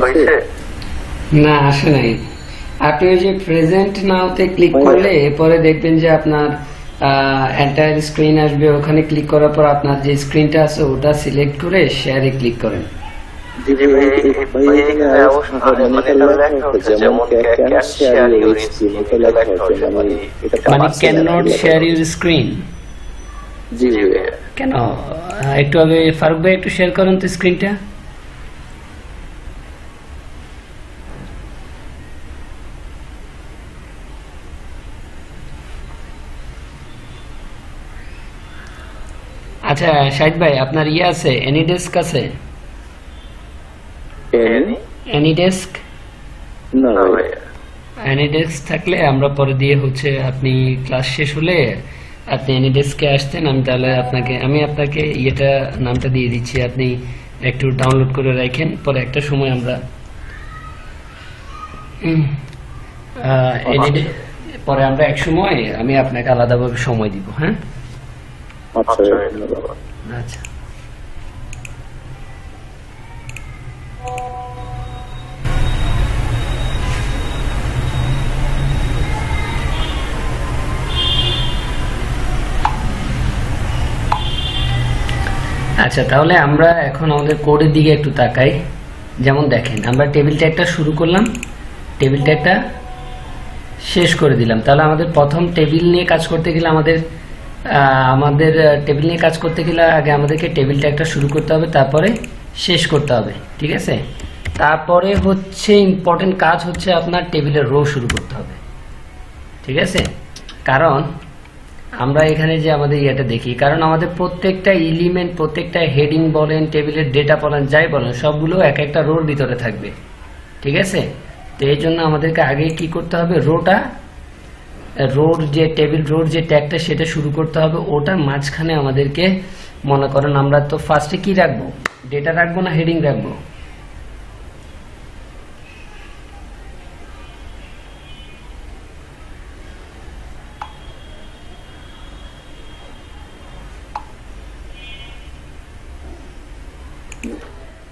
হয়েছে? না আসে নাই। আপনি ওই যে প্রেজেন্ট নাওতে ক্লিক করলে এরপরে দেখবেন যে আপনার এন্টায়ার স্ক্রিন আসবে, ওখানে ক্লিক করার পর আপনার যে স্ক্রিনটা আছে ওটা সিলেক্ট করে শেয়ারে ক্লিক করেন। জি ভাই, ভাই এখানে অবশ্যই মানে এটা লেখা হচ্ছে যেমন ক্যান শেয়ার ইউর স্ক্রিন, এটা লেখা হচ্ছে মানে এটা মানে can not share your screen. জি ভাই। কেন একটু আগে ফারুক ভাই একটু শেয়ার করেন তো স্ক্রিনটা। আচ্ছা শাহিদ ভাই আপনার ইয়ে আছে এনিডেস্ক আছে? এনিডেস্ক না ভাই, এনিডেস্ক থাকলে আমরা পরে দিয়ে হচ্ছে আপনি ক্লাস শেষ হলে আপনি এনিডেস্কে আসতেন, আমি তাহলে আপনাকে ইয়েটা নামটা দিয়ে দিচ্ছি, আপনি একটু ডাউনলোড করে রাখেন, পরে একটা সময় আমরা পরে আমরা এক সময় আমি আপনাকে আলাদাভাবে সময় দিব। হ্যাঁ আচ্ছা ধন্যবাদ। আচ্ছা আচ্ছা তাহলে আমরা এখন আমাদের কোডের দিকে একটু তাকাই। যেমন দেখেন আমরা টেবিলটা একটা শুরু করলাম, টেবিলটা একটা শেষ করে দিলাম। তাহলে আমাদের প্রথম টেবিল নিয়ে কাজ করতে গেলে আমাদের টেবিল নিয়ে কাজ করতে গেলে আগে আমাদেরকে টেবিলটা একটা শুরু করতে হবে, তারপরে শেষ করতে হবে, ঠিক আছে? তারপরে হচ্ছে ইম্পর্টেন্ট কাজ হচ্ছে আপনার টেবিলের রো শুরু করতে হবে, ঠিক আছে? কারণ আমরা এখানে যে আমাদের ইয়েটা দেখি, কারণ আমাদের প্রত্যেকটা এলিমেন্ট, প্রত্যেকটা হেডিং বলেন, টেবিলের ডেটা বলেন, যাই বলেন, সবগুলো এক একটা রোর ভিতরে থাকবে, ঠিক আছে? তো এই জন্য আমাদেরকে আগে কি করতে হবে, রোর যে টেবিল রোর যে ট্যাগটা সেটা শুরু করতে হবে। ওটার মাঝখানে আমাদেরকে মনে করেন আমরা তো ফার্স্টে কি রাখবো, ডেটা রাখবো না হেডিং রাখবো?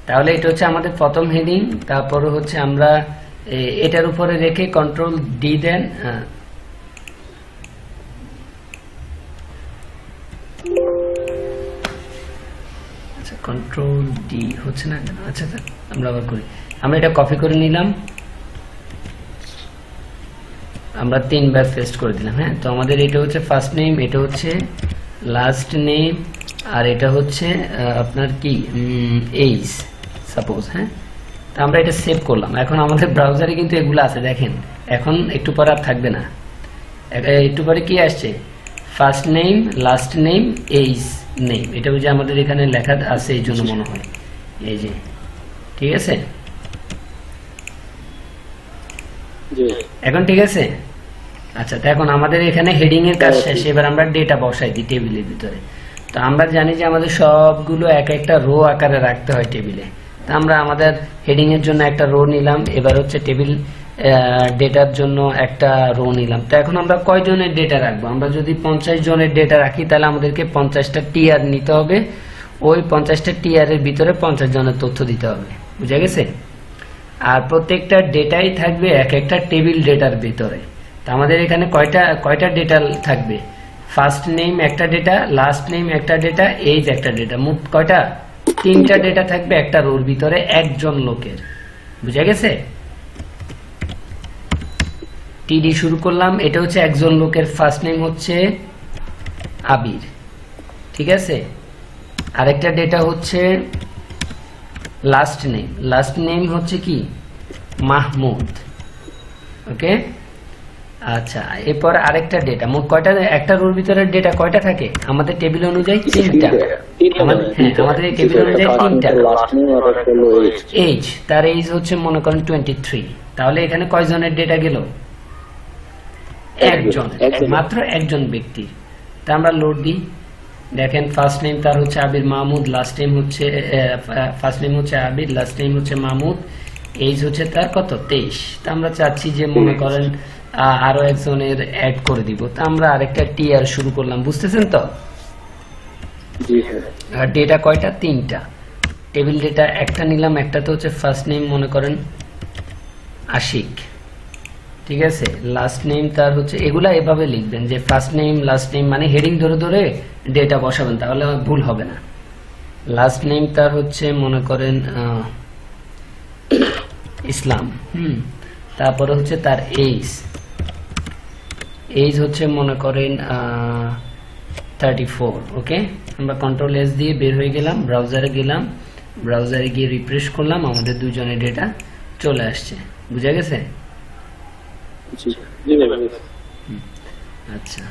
তাহলে এটা হচ্ছে আমাদের প্রথম হেডিং। তারপরে হচ্ছে আমরা এটার উপরে রেখে কন্ট্রোল ডি দেন, আচ্ছা কন্ট্রোল ডি হচ্ছে না, আচ্ছা আমরা আবার করি, আমরা এটা কপি করে নিলাম, আমরা 3 বার পেস্ট করে দিলাম। হ্যাঁ, তো আমাদের এটা হচ্ছে ফার্স্ট নেম, এটা হচ্ছে লাস্ট নেম, আর এটা হচ্ছে আপনার কি এইজ সাপোজ। হ্যাঁ, তো আমরা এটা সেভ করলাম। এখন আমাদের ব্রাউজারে কিন্তু এগুলো আছে, দেখেন এখন একটু পরে আর থাকবে না, একটু পরে কি আসছে, first name, last name, age name, এটা যে আমাদের এখানে লেখা আছে এই জন্য মনে হয়, এই যে, ঠিক আছে? এখন ঠিক আছে? আচ্ছা, তো এখন আমাদের এখানে হেডিং এর কাজ শেষ, এবার আমরা ডেটা বসাই দিই টেবিলের ভিতরে। তো আমরা জানি যে আমাদের সবগুলো এক একটা রো আকারে রাখতে হয় টেবিলে। তো আমরা আমাদের হেডিং এর জন্য একটা রো নিলাম, এবার হচ্ছে টেবিল ডেটার জন্য একটা রো নিলাম। তো এখন আমরা কয়জনের ডেটা রাখবো? আমরা যদি 50 জনের ডেটা রাখি তাহলে আমাদেরকে 50টা টিআর নিতে হবে, ওই 50টা টিআর এর ভিতরে 50 জনের তথ্য দিতে হবে, বুঝা গেছে? আর প্রত্যেকটা ডেটাই থাকবে এক একটা টেবিল ডেটার ভিতরে। তো আমাদের এখানে কয়টা ডেটা থাকবে? ফার্স্ট নেম একটা ডেটা, লাস্ট নেম একটা ডেটা, এইজ একটা ডেটা, মোট কয়টা? 3টা ডেটা থাকবে একটা রোর ভিতরে একজন লোকের, বুঝা গেছে? টিডি শুরু করলাম, এটা হচ্ছে একজন লোকের ফার্স্ট নেম হচ্ছে আবির, ঠিক আছে? আরেকটা ডেটা হচ্ছে লাস্ট নেম হচ্ছে কি মাহমুদ, ওকে? আচ্ছা, এরপর আরেকটা ডেটা, মোট কয়টা, একটা রোর ভিতরে ডেটা কয়টা থাকে আমাদের টেবিল অনুযায়ী? তিনটা। আমাদের এই টেবিল অনুযায়ী তিনটা। লাস্ট নেম আর একটা হলো এজ। এজ, তার এজ হচ্ছে মনে করেন 23। তাহলে এখানে কয়জনের ডেটা গেল? একজন, মাত্র একজন ব্যক্তি। তা আমরা লোড দিই, দেখেন ফার্স্ট নেম তার হচ্ছে আবির মাহমুদ, লাস্ট নেম হচ্ছে ফার্স্ট নেম হচ্ছে আবির, লাস্ট নেম হচ্ছে মাহমুদ, এজ হচ্ছে তার কত? 23। তা আমরা চাচ্ছি যে মনে করেন আরো একজনের অ্যাড করে দিব। তা আমরা আরেকটা টিআর শুরু করলাম, বুঝতেছেন তো? জি স্যার। আর ডেটা কয়টা? তিনটা। টেবিল ডেটা একটা নিলাম, একটা তো হচ্ছে ফার্স্ট নেম মনে করেন আশিক, ঠিক আছে। লাস্ট নেম তার হচ্ছে, এগুলা এভাবে লিখবেন যে ফার্স্ট নেম লাস্ট নেম, মানে হেডিং ধরে ধরে ডেটা বসাবেন, তাহলে ভুল হবে না। লাস্ট নেম তার হচ্ছে মনে করেন ইসলাম, তারপরে হচ্ছে তার এজ, এজ হচ্ছে মনে করেন 34। ওকে, আমরা কন্ট্রোল এস দিয়ে বের হয়ে গেলাম, ব্রাউজারে গেলাম, ব্রাউজারে গিয়ে রিফ্রেশ করলাম, আমাদের দুজনের ডেটা চলে আসছে। বুঝা গেছে? জি ভাই। আচ্ছা,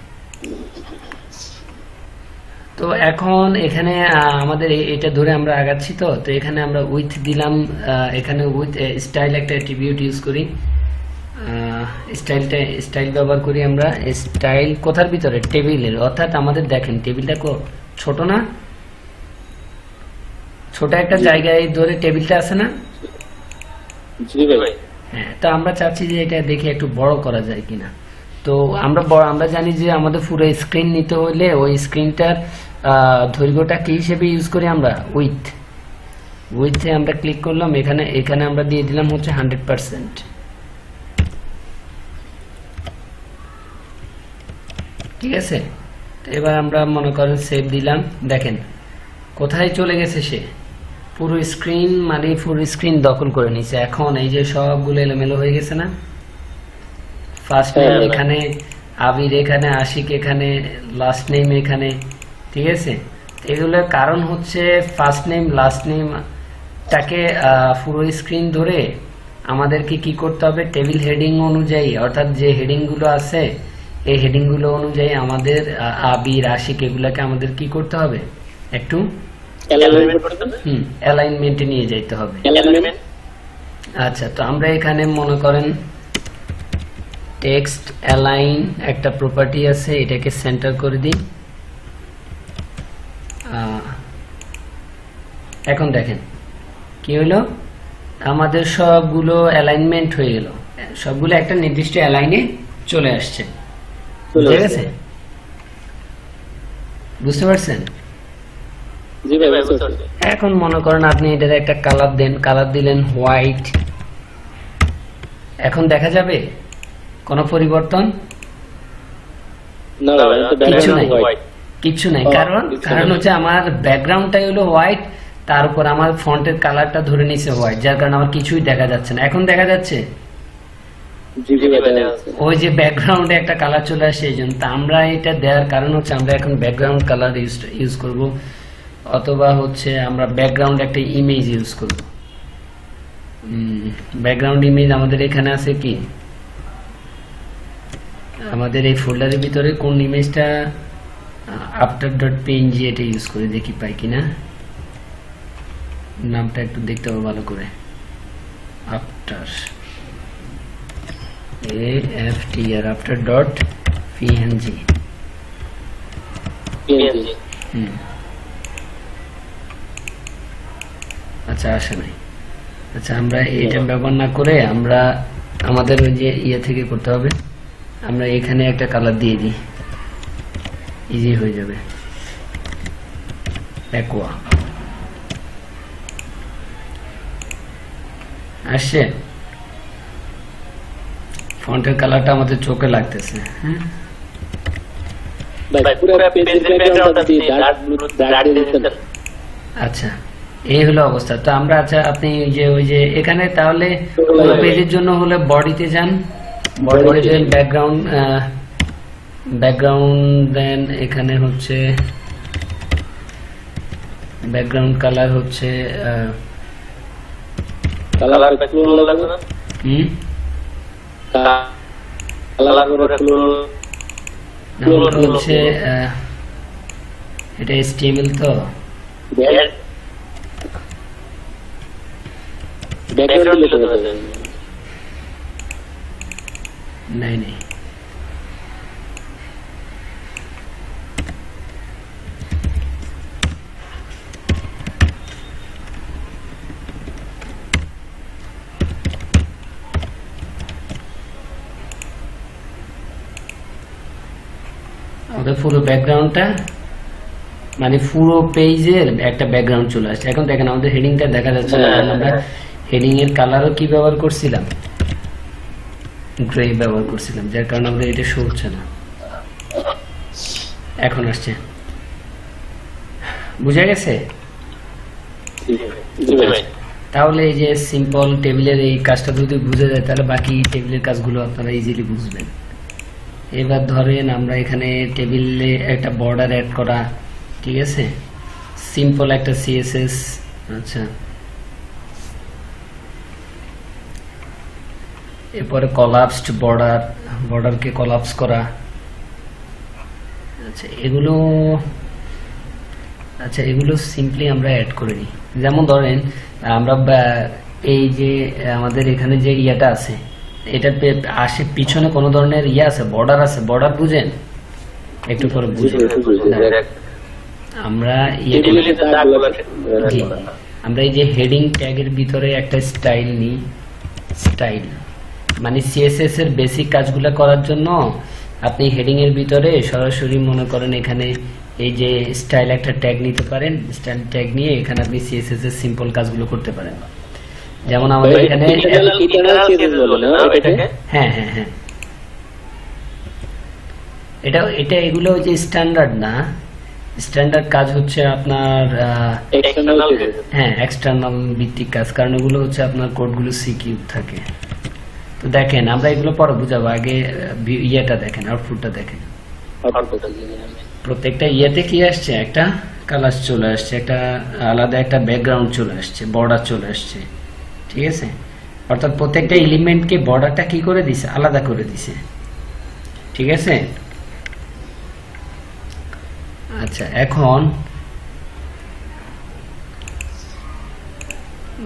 তো এখন এখানে আমাদের এটা ধরে আমরা আগাচ্ছি। তো তো এখানে আমরা উইথ দিলাম, এখানে উইথ স্টাইল একটা অ্যাট্রিবিউট ইউজ করি, স্টাইল ব্যবহার করি আমরা। স্টাইল কোথার ভিতরে? টেবিলের, অর্থাৎ আমাদের দেখেন টেবিলটা ছোট না, ছোট একটা জায়গায় ধরে টেবিলটা আছে না? জি ভাই। হ্যাঁ, তো আমরা চাচ্ছি যে এটা দেখে একটু বড় করা যায় কিনা। তো আমরা জানি যে আমাদের পুরো স্ক্রিন নিতে হলে ওই স্ক্রিনটার দৈর্ঘ্যটা কি হিসেবে ইউজ করি আমরা? উইথে আমরা ক্লিক করলাম, এখানে আমরা দিয়ে দিলাম হচ্ছে 100%। ঠিক আছে, তো এবার আমরা মনে করেন সেভ দিলাম, দেখেন কোথায় চলে গেছে সে? পুরো স্ক্রিন, মানে ফুল স্ক্রিন দখল করে নিছে। এখন এই যে সবগুলো এলোমেলো হয়ে গেছে না? ফার্স্ট নেম এখানে, আবির এখানে, আশিক এখানে, লাস্ট নেম এখানে, ঠিক আছে। এগুলোর কারণ হচ্ছে ফার্স্ট নেম লাস্ট নেমটাকে পুরো স্ক্রিন ধরে আমাদেরকে কি করতে হবে? টেবিল হেডিং অনুযায়ী, অর্থাৎ যে হেডিং গুলো আছে এই হেডিং গুলো অনুযায়ী আমাদের আবির আশিক এগুলাকে আমাদের কি করতে হবে? একটু অ্যালাইনমেন্টে নিয়ে যাইতে হবে। আচ্ছা, তো আমরা এখানে মনে করেন টেক্সট অ্যালাইন একটা প্রপার্টি আছে, এটাকে সেন্টার করে দিই। এখন দেখেন কি হলো, আমাদের সবগুলো অ্যালাইনমেন্ট হয়ে গেল, সবগুলো একটা নির্দিষ্ট অ্যালাইনে চলে আসছে। ঠিক আছে, বুঝতে পারছেন? এখন মনে করেন আপনি এটার একটা কালার দেন, কালার দিলেন হোয়াইট। এখন দেখা যাবে কোনো পরিবর্তন? কিচ্ছু নাই। কারণ হচ্ছে আমার ব্যাকগ্রাউন্ডটাই হলো হোয়াইট, তার উপর আমার ফন্টের কালারটা ধরে নিছে হোয়াইট, যার কারণে আমার কিছুই দেখা যাচ্ছে না। এখন দেখা যাচ্ছে ওই যে ব্যাকগ্রাউন্ডে একটা কালার চলে আসে, এই জন্য। আমরা এটা দেওয়ার কারণ হচ্ছে আমরা এখন ব্যাকগ্রাউন্ড কালার ইউজ করব, অথবা হচ্ছে আমরা ব্যাকগ্রাউন্ড একটা ইমেজ ইউজ করব। ব্যাকগ্রাউন্ড ইমেজ আমাদের এখানে আছে কি, আমাদের এই ফোল্ডারের ভিতরে কোন ইমেজটা? after.png, এটা ইউজ করে দেখি পাই কিনা। নামটা একটু দেখতে হবে ভালো করে, after.png। আচ্ছা, আসে নাই। আচ্ছা, আমরা এটা ব্যবহার না করে আমরা আমাদের ওই যে ইয়ে থেকে করতে হবে, আমরা এখানে একটা কালার দিয়ে দিই, ইজি হয়ে যাবে। অ্যাকোয়া আসছে, ফন্টের কালারটা আমাদের চোখে লাগতেছে। হ্যাঁ, আচ্ছা, এই হলো অবস্থা। তো আমরা, আচ্ছা আপনি ওই যে এখানে তাহলে পেজের জন্য হলে বডিতে যান, বডিতে যান, ব্যাকগ্রাউন্ড দেন, এখানে হচ্ছে ব্যাকগ্রাউন্ড কালার হচ্ছে কালার করে নামটা হচ্ছে এটা HTML তো ব্যাকগ্রাউন্ড লিখে দেবেন। নাই নাই আমাদের পুরো ব্যাকগ্রাউন্ডটা মানে পুরো পেজের একটা ব্যাকগ্রাউন্ড চলে আসছে। এখন দেখেন আমাদের হেডিংটা দেখা যাচ্ছে না, কারণ আমরা হেডিং এর কালারও কি ব্যবহার করছিলাম, গ্রে ব্যবহার করছিলাম, যার কারণে আমাদের এটা শো হচ্ছে না। এখন আসছে, বুঝা গেছে? জি ভাই। তাহলে এই যে সিম্পল টেবিলের এই কাজটা যদি বুঝে যায় তাহলে বাকি টেবিলের কাজগুলো আপনারা ইজিলি বুঝবেন। এবার ধরেন আমরা এখানে টেবিলে একটা বর্ডার অ্যাড করা, ঠিক আছে, সিম্পল একটা CSS। আচ্ছা, এরপরে কলাপসড বর্ডারকে কলাপস করা। আচ্ছা এগুলো সিম্পলি আমরা অ্যাড করে নিই। যেমন ধরেন আমরা এই যে আমাদের এখানে যে ইয়াটা আছে, এটার পিছনে কোনো ধরনের ইয়ে আছে, বর্ডার আছে, বর্ডার বুঝেন? একটু পরে বুঝেন। আমরা আমরা এই যে হেডিং ট্যাগের ভিতরে একটা স্টাইল নিই, স্টাইল মানে CSS এর বেসিক কাজগুলো করার জন্য আপনি হেডিং এর ভিতরে সরাসরি মনে করেন এখানে এই যে স্টাইল একটা ট্যাগ নিতে পারেন। স্টাইল ট্যাগ নিয়ে এখানে আপনি CSS এর সিম্পল কাজগুলো করতে পারেন। যেমন আমাদের এখানে হ্যাঁ হ্যাঁ হ্যাঁ এটা এগুলো যে স্ট্যান্ডার্ড না, স্ট্যান্ডার্ড কাজ হচ্ছে আপনার হ্যাঁ এক্সটার্নাল ভিত্তিক কাজ, কারণ এগুলো হচ্ছে আপনার কোডগুলো সিকিউর থাকে। তো দেখেন আমরা এগুলো পরে বুঝাবো, আগে ইয়েটা দেখেন, আউটপুটটা দেখেন। প্রত্যেকটা ইয়েতে কি আসছে, একটা কালার চলে আসছে, একটা আলাদা একটা ব্যাকগ্রাউন্ড চলে আসছে, বর্ডার চলে আসছে, ঠিক আছে। অর্থাৎ প্রত্যেকটা এলিমেন্টকে বর্ডারটা কি করে দিছে, আলাদা করে দিছে, ঠিক আছে। আচ্ছা এখন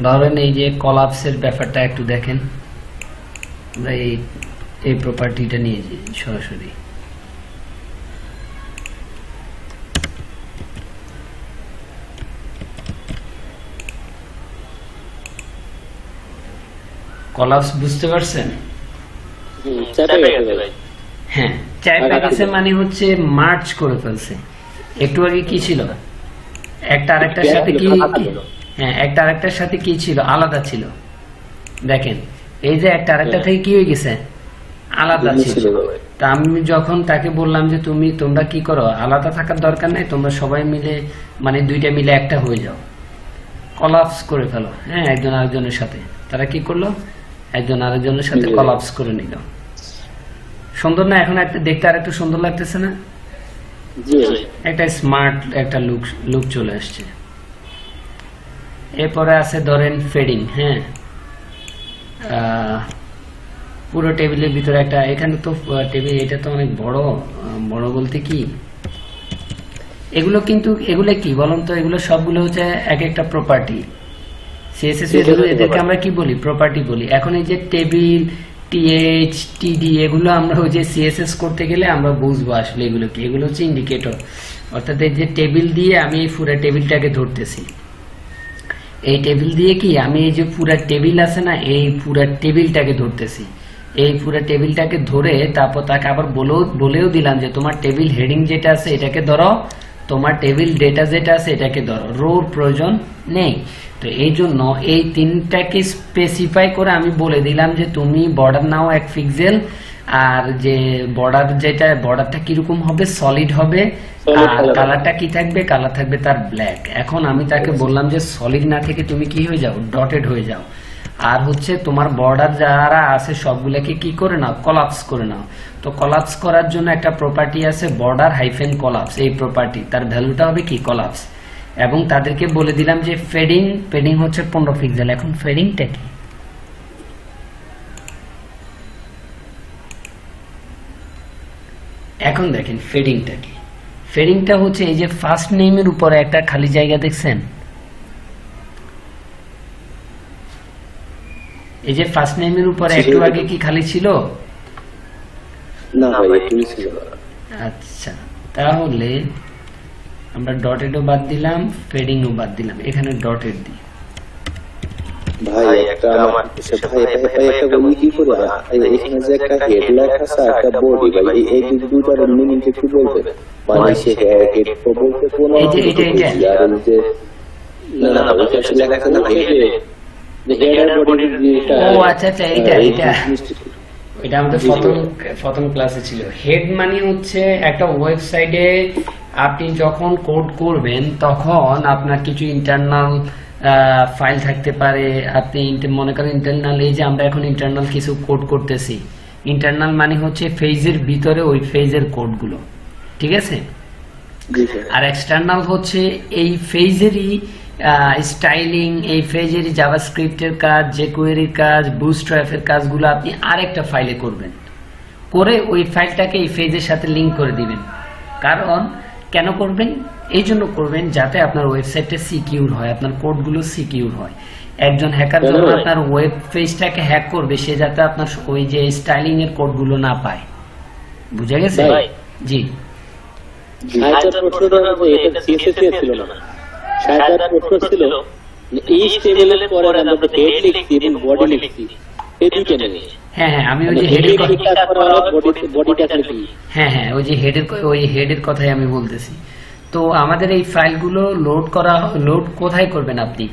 ধরেন এই যে কলাপসের ব্যাপারটা একটু দেখেন। আমরা এই প্রপার্টিটা নিয়ে যাই সরাসরি। কলাপস বুঝতে পারছেন? হ্যাঁ, চাইপে গেছে মানে হচ্ছে মার্চ করে ফেলছে। একটু আগে কি ছিল, একটা আরেকটার সাথে কি, হ্যাঁ একটা আরেকটার সাথে কি ছিল, আলাদা ছিল। দেখেন এই যে একটা আরেকটা থেকে কি হয়ে গেছে, আলাদা ছিল। তা আমি যখন তাকে বললাম যে তোমরা কি করো, আলাদা থাকার দরকার নাই, তোমরা সবাই মিলে মানে দুইটা মিলে একটা হয়ে যাও, কলাপস করে ফেলো। হ্যাঁ, একজন আরেকজনের সাথে, তারা কি করলো, একজন আরেকজনের সাথে কলাপস করে নিল। সুন্দর না? এখন একটা দেখতে আর একটু সুন্দর লাগতেছে না? একটা স্মার্ট একটা লুক চলে আসছে। এরপরে আছে ধরেন ফেডিং। হ্যাঁ, পুরো টেবিলের ভিতরে একটা, এখানে তো টেবিল, এটা তো অনেক বড় বলতে কি, এগুলো কিন্তু এগুলো কি বলুন তো, এগুলো সবগুলো হচ্ছে এক একটা প্রপার্টি। CSS এদেরকে আমরা কি বলি, প্রপার্টি বলি। এখন এই যে টেবিল, TH, TD এগুলো আমরা ওই যে CSS করতে গেলে আমরা বুঝবো আসলে এগুলো কি। এগুলো হচ্ছে ইন্ডিকেটর, অর্থাৎ এই যে টেবিল দিয়ে আমি এই পুরো টেবিলটাকে ধরতেছি। এই টেবিল দিয়ে কি আমি এই যে পুরো টেবিল আছে না, এই পুরো টেবিলটাকে ধরতেছি। এই পুরো টেবিলটাকে ধরে তারপর তাকে আবার বলেও দিলাম যে তোমার টেবিল হেডিং যেটা আছে এটাকে ধরো, তোমার টেবিল ডেটা যেটা আছে এটাকে ধরো, রোর প্রয়োজন নেই। তো এই জন্য এই তিনটাকে স্পেসিফাই করে আমি বলে দিলাম যে তুমি বর্ডার নাও 1 পিক্সেল, আর যে বর্ডারটা কিরকম হবে, সলিড হবে, আর কালারটা কি থাকবে, কালার থাকবে তার ব্ল্যাক। এখন আমি তাকে বললাম যে সলিড না থেকে তুমি কি হয়ে যাও, ডটেড হয়ে যাও। আর হচ্ছে তোমার বর্ডার যারা আছে সবগুলোকে কি করে নাও, কলাপস করে নাও। তো কলাপস করার জন্য একটা প্রপার্টি আছে বর্ডার হাইফেন কলাপস, এই প্রপার্টি তার ভ্যালুটা হবে কি, কলাপস। এবং তাদেরকে বলে দিলাম যে ফেডিং হচ্ছে 15 পিক্সেল। এখন ফেডিংটা কি, এখন দেখেন ফেডিংটা কি। ফেডিংটা হচ্ছে এই যে ফার্স্ট নেমের উপরে একটা খালি জায়গা দেখছেন, এই যে ফার্স্ট নেমের উপরে একটু আগে কি খালি ছিল? না ভাই একটু ছিল। আচ্ছা, তাহলে আমরা ডটেডও বাদ দিলাম, ফেডিংও বাদ দিলাম, এখানে ডটেড দিই। ভাই একটা আমার ভাই একটা বলি কি করে এখানে যে একটা হেডলাইট আছে একটা বডি ভাই এই দুটোর মিনিং একটু বলবে মানে সে হেড তো বলতে কোন এই যে এটা আর এই যে না ওটা আসলে লেখা না হেড আর বডি এটা। ও আচ্ছা আচ্ছা, এটা আমাদের প্রথম ক্লাসে ছিল। হেড মানে হচ্ছে একটা ওয়েবসাইটে আপনি যখন কোড করবেন তখন আপনার কিছু ইন্টারনাল ফাইল থাকতে পারে। আপনি মনে করেন ইন্টারনাল, এই যে আমরা এখন ইন্টারনাল কিছু কোড করতেছি, ইন্টারনাল মানে হচ্ছে ফেজের ভিতরে ওই ফেজের কোডগুলো, ঠিক আছে? আর এক্সটার্নাল হচ্ছে এই ফেজেরই স্টাইলিং, এই ফেজেরই জাভাস্ক্রিপ্টের কাজ, জেকুয়েরির কাজ, বুটস্ট্র্যাপের কাজগুলো আপনি আরেকটা ফাইলে করবেন, করে ওই ফাইলটাকে এই ফেজের সাথে লিংক করে দিবেন। কারণ কেন করবেন? এই জন্য করবেন যাতে আপনার ওয়েবসাইটটা সিকিউর হয়, আপনার কোডগুলো সিকিউর হয়। একজন হ্যাকার যখন আপনার ওয়েব পেজটাকে হ্যাক করবে, সে যাতে আপনার ওই যে স্টাইলিং এর কোডগুলো না পায়। বুঝা গেছে? জি। হ্যাঁ, আমি ওই যে হেডের কথাই আমি বলতেছি। তো আমাদের এই ফাইলগুলো লোড কোথায় করবেন? আপনি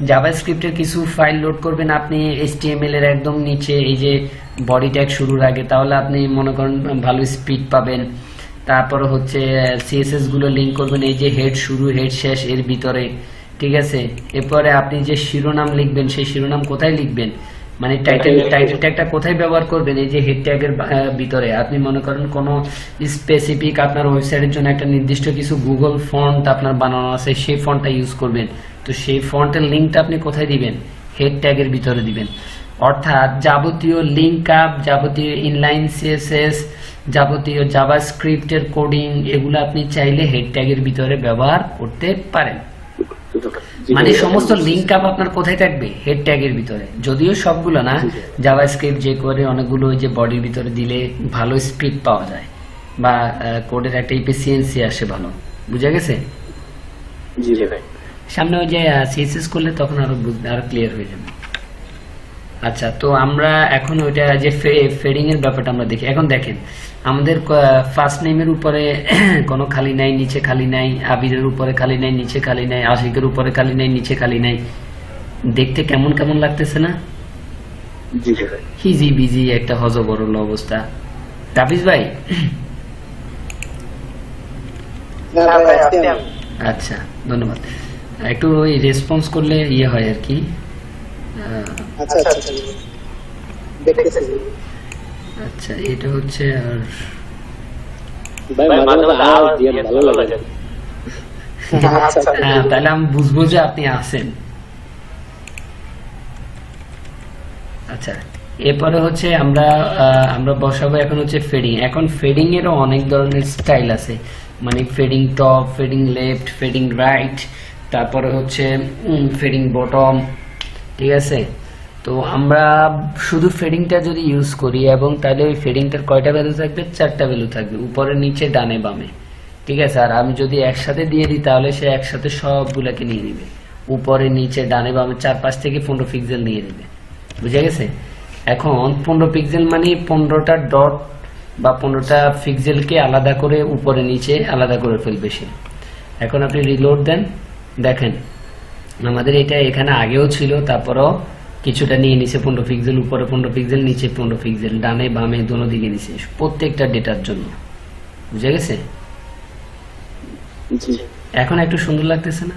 জাভাস্ক্রিপ্টের কিছু ফাইল লোড করবেন আপনি HTML এর একদম নিচে, এই যে বডি ট্যাগ শুরুর আগে, তাহলে আপনি মনে করেন ভালো স্পিড পাবেন। তারপরে হচ্ছে CSS গুলো লিংক করবেন এই যে হেড শুরু হেড শেষ এর ভিতরে, ঠিক আছে? এরপরে আপনি যে শিরোনাম লিখবেন, সেই শিরোনাম কোথায় লিখবেন, মানে টাইটেল ট্যাগটা কোথায় ব্যবহার করবেন? এই যে হেড ট্যাগের ভিতরে। আপনি মনে করেন কোনো স্পেসিফিক আপনার ওয়েবসাইটের জন্য একটা নির্দিষ্ট কিছু গুগল ফন্ট আপনার বানানো আছে, সেই ফন্টটা ইউজ করবেন। তো সেই ফন্টের লিঙ্কটা আপনি কোথায় দিবেন? হেড ট্যাগের ভিতরে দিবেন। অর্থাৎ যাবতীয় লিঙ্ক আপ, যাবতীয় ইনলাইন CSS, যাবতীয় জাভাস্ক্রিপ্টের কোডিং, এগুলো আপনি চাইলে হেড ট্যাগের ভিতরে ব্যবহার করতে পারেন। মানে সমস্ত লিঙ্ক আপ আপনার কোথায় থাকবে? হেড ট্যাগের ভিতরে। যদিও সবগুলো না, জাভাস্ক্রিপ্ট যে করে অনেকগুলো ওই যে বডির ভিতরে দিলে ভালো স্পিড পাওয়া যায় বা কোডের একটা এফিসিয়েন্সি আসে ভালো। বুঝা গেছে? জি ভাই। সামনে ওই যে CSS করলে তখন আরো ক্লিয়ার হয়ে যাবে। আচ্ছা, তো আমরা এখন ওইটা যে ফেডিং এর ব্যাপারটা আমরা দেখি। এখন দেখেন আমাদের ফার্স্ট নেমের উপরে কোনো খালি নাই, নিচে খালি নাই, আবিরের উপরে খালি নাই, নিচে খালি নাই, আশিকের উপরে খালি নাই, নিচে খালি নাই। দেখতে কেমন কেমন লাগতেছে না? হিজি বিজি একটা হজবরল অবস্থা। রাফিজ ভাই, আচ্ছা ধন্যবাদ। একটু ওই রেসপন্স করলে ইয়ে হয় আর কি। আচ্ছা, এটা হচ্ছে আর তাহলে আমি বুঝবো যে আপনি আছেন। আচ্ছা, এরপরে হচ্ছে আমরা বসাবো এখন হচ্ছে ফেডিং। এখন ফেডিং এরও অনেক ধরনের স্টাইল আছে, মানে fading top, fading left, fading right, তারপরে হচ্ছে ফেডিং বটম, ঠিক আছে? তো আমরা শুধু ফেডিংটা যদি ইউজ করি এবং তাহলে ওই ফেডিংটার কয়টা ভ্যালু থাকবে? 4টা ভ্যালু থাকবে, উপরে নিচে ডানে বামে, ঠিক আছে? আর আমি যদি একসাথে দিয়ে দিই তাহলে সে একসাথে সবগুলোকে নিয়ে নিবে, উপরে নিচে ডানে বামে 4-5 থেকে 15 পিক্সেল নিয়ে নেবে। বুঝা গেছে? এখন 15 পিক্সেল মানে 15টা ডট বা 15টা পিক্সেলকে আলাদা করে উপরে নিচে আলাদা করে ফেলবে সে। এখন আপনি রিলোড দেন, দেখেন আমাদের এটা এখানে আগেও ছিল, তারপরও কিছুটা নিয়ে নিচে 15 পিক্সেল, উপরে 15 পিক্সেল, নিচে 15 পিক্সেল, ডানে বামে দোনো দিকে নিচে, প্রত্যেকটা ডেটার জন্য। বুঝা গেছে? এখন একটু সুন্দর লাগতেছে না?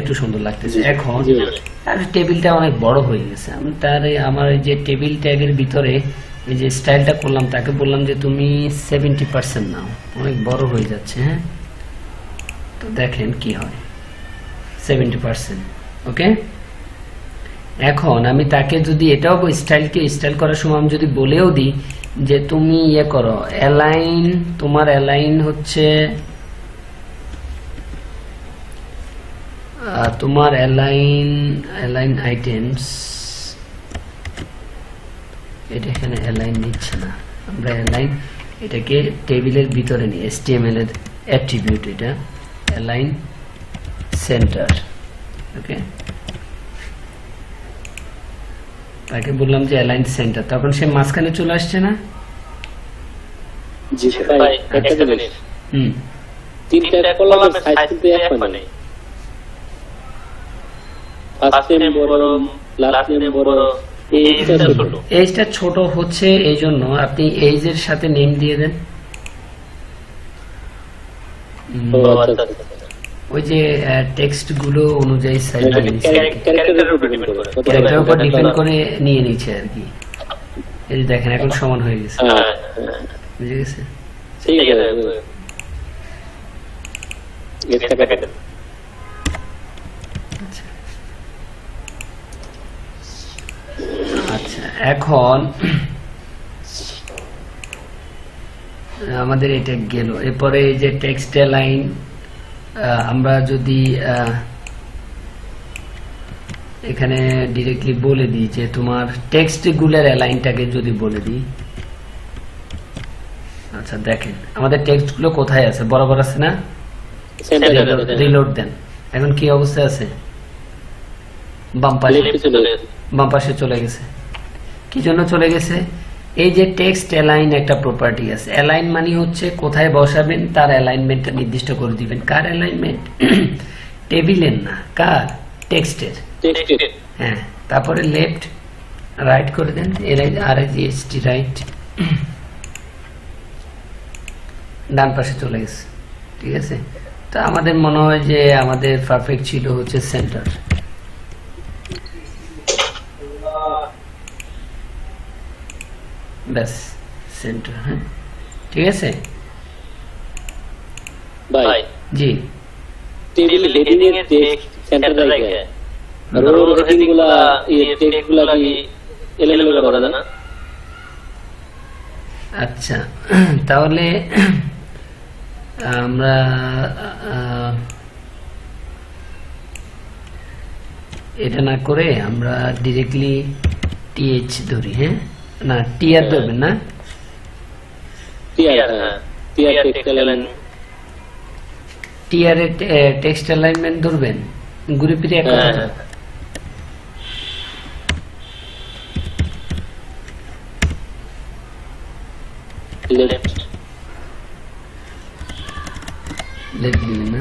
একটু সুন্দর লাগতেছে। এখন টেবিলটা অনেক বড় হয়ে গেছে। আমি আমার যে টেবিল ট্যাগের ভিতরে এই যে স্টাইলটা করলাম, তাকে বললাম যে তুমি 70% নাও, অনেক বড় হয়ে যাচ্ছে। হ্যাঁ, তো দেখেন কি হয়, 70%। ওকে, এখন আমি তাকে যদি এটাও স্টাইল করার সময় আমি যদি বলেও দিই যে তুমি ইয়ে করো অ্যালাইন, তোমার অ্যালাইন হচ্ছে তোমার অ্যালাইন আইটেমস, এটা এখানে অ্যালাইন নিচ্ছে না, আমরা অ্যালাইন এটাকে টেবিলের ভিতরে নিই, HTML এর অ্যাট্রিবিউট এটা অ্যালাইন সেন্টার। ওকে, তাকে বললাম যে অ্যালাইন সেন্টার, তখন সে মাঝখানে চলে আসছে না? জি স্যার। ভাই একটা জিনিস, হুম, তিনটা কলামের সাইজ কিন্তু এক মানে, ফার্স্ট নেম বড়, লাস্ট নেম বড়, এইটা ছোট। এইজটা ছোট হচ্ছে এই জন্য আপনি এইজের সাথে নেম দিয়ে দেন। ও আচ্ছা আচ্ছা। ওই যে টেক্সট গুলো অনুযায়ী সাইজ ক্যারেক্টারের উপর ডিপেন্ড করে। ক্যারেক্টারের উপর ডিপেন্ড করে নিয়ে নিচ্ছে আর কি। এই যে দেখেন এখন সমান হয়ে গেছে, হ্যাঁ বুঝে গেছে? ঠিক আছে, এটা কাটেন। আচ্ছা, এখন আমাদের এটা গেল। এরপরে এই যে টেক্সট লাইন, আমরা যদি এখানে ডিরেক্টলি বলে দিই যে তোমার টেক্সট গুলোর অ্যালাইনটাকে যদি বলে দিই, আচ্ছা দেখেন আমাদের টেক্সট গুলো কোথায় আছে, বরাবর আছে না? রিলোড দেন, এখন কি অবস্থা আছে? বাম পাশে চলে গেছে। কি জন্য চলে গেছে? এই যে টেক্সট অ্যালাইন একটা প্রপার্টি আছে, অ্যালাইন মানে হচ্ছে কোথায় বসাবেন তার অ্যালাইনমেন্টটা নির্দিষ্ট করে দিবেন। কার অ্যালাইনমেন্ট? টেবিলের না, কার? টেক্সটের। হ্যাঁ, তারপরে লেফট রাইট করে দেন, RIGHT রাইট, ডান পাশে চলে গেছে। ঠিক আছে, তো আমাদের মনে হয় যে আমাদের পারফেক্ট ছিল হচ্ছে সেন্টার। ব্যাস, সেন্টার। হ্যাঁ, ঠিক আছে ভাই। জি। টেবিল হেডিং এর টেক্সট সেন্টারে রাখে, আর ওর হেডিং গুলা এই টেক্সট গুলা কি এলোমেলো করা যায় না? আচ্ছা, তাহলে আমরা এটা না করে আমরা ডিরেক্টলি TH ধরি। হ্যাঁ, না TR ধরবেন না, টিআর টেক্সট এলাইন, TR এর টেক্সট অ্যালাইনমেন্ট ধরবেন, ঘুরে ফিরে এক কথা। লেফট লেফট দিবেন না,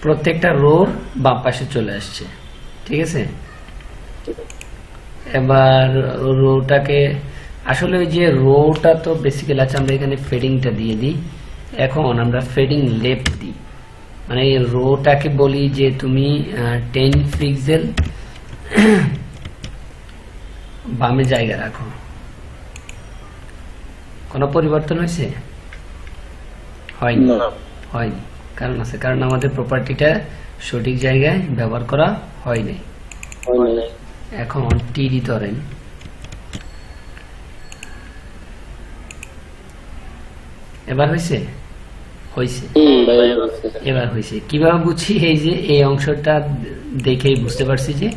প্রত্যেকটা রোর বাম পাশে চলে আসছে। ঠিক আছে, এবার রোটাকে আসলে ওই যে রোটা তো বেসিক্যালি আছে, আমরা এখানে ফেডিংটা দিয়ে দিই। এখন আমরা ফেডিং লেফট দিই, মানে রোটাকে বলি যে তুমি 10 পিক্সেল বামে জায়গা রাখো। কোনো পরিবর্তন হয়েছে? হয়নি, হয়নি। কারণ আছে, কারণ আমাদের প্রপার্টিটা সঠিক জায়গায় ব্যবহার করা হয় নাই। এখন টিডি ধরেন, এবার হয়েছে? হয়েছে, এবার হয়েছে। কিভাবে বুঝছি? এই যে এই অংশটা দেখেই বুঝতে পারছি যে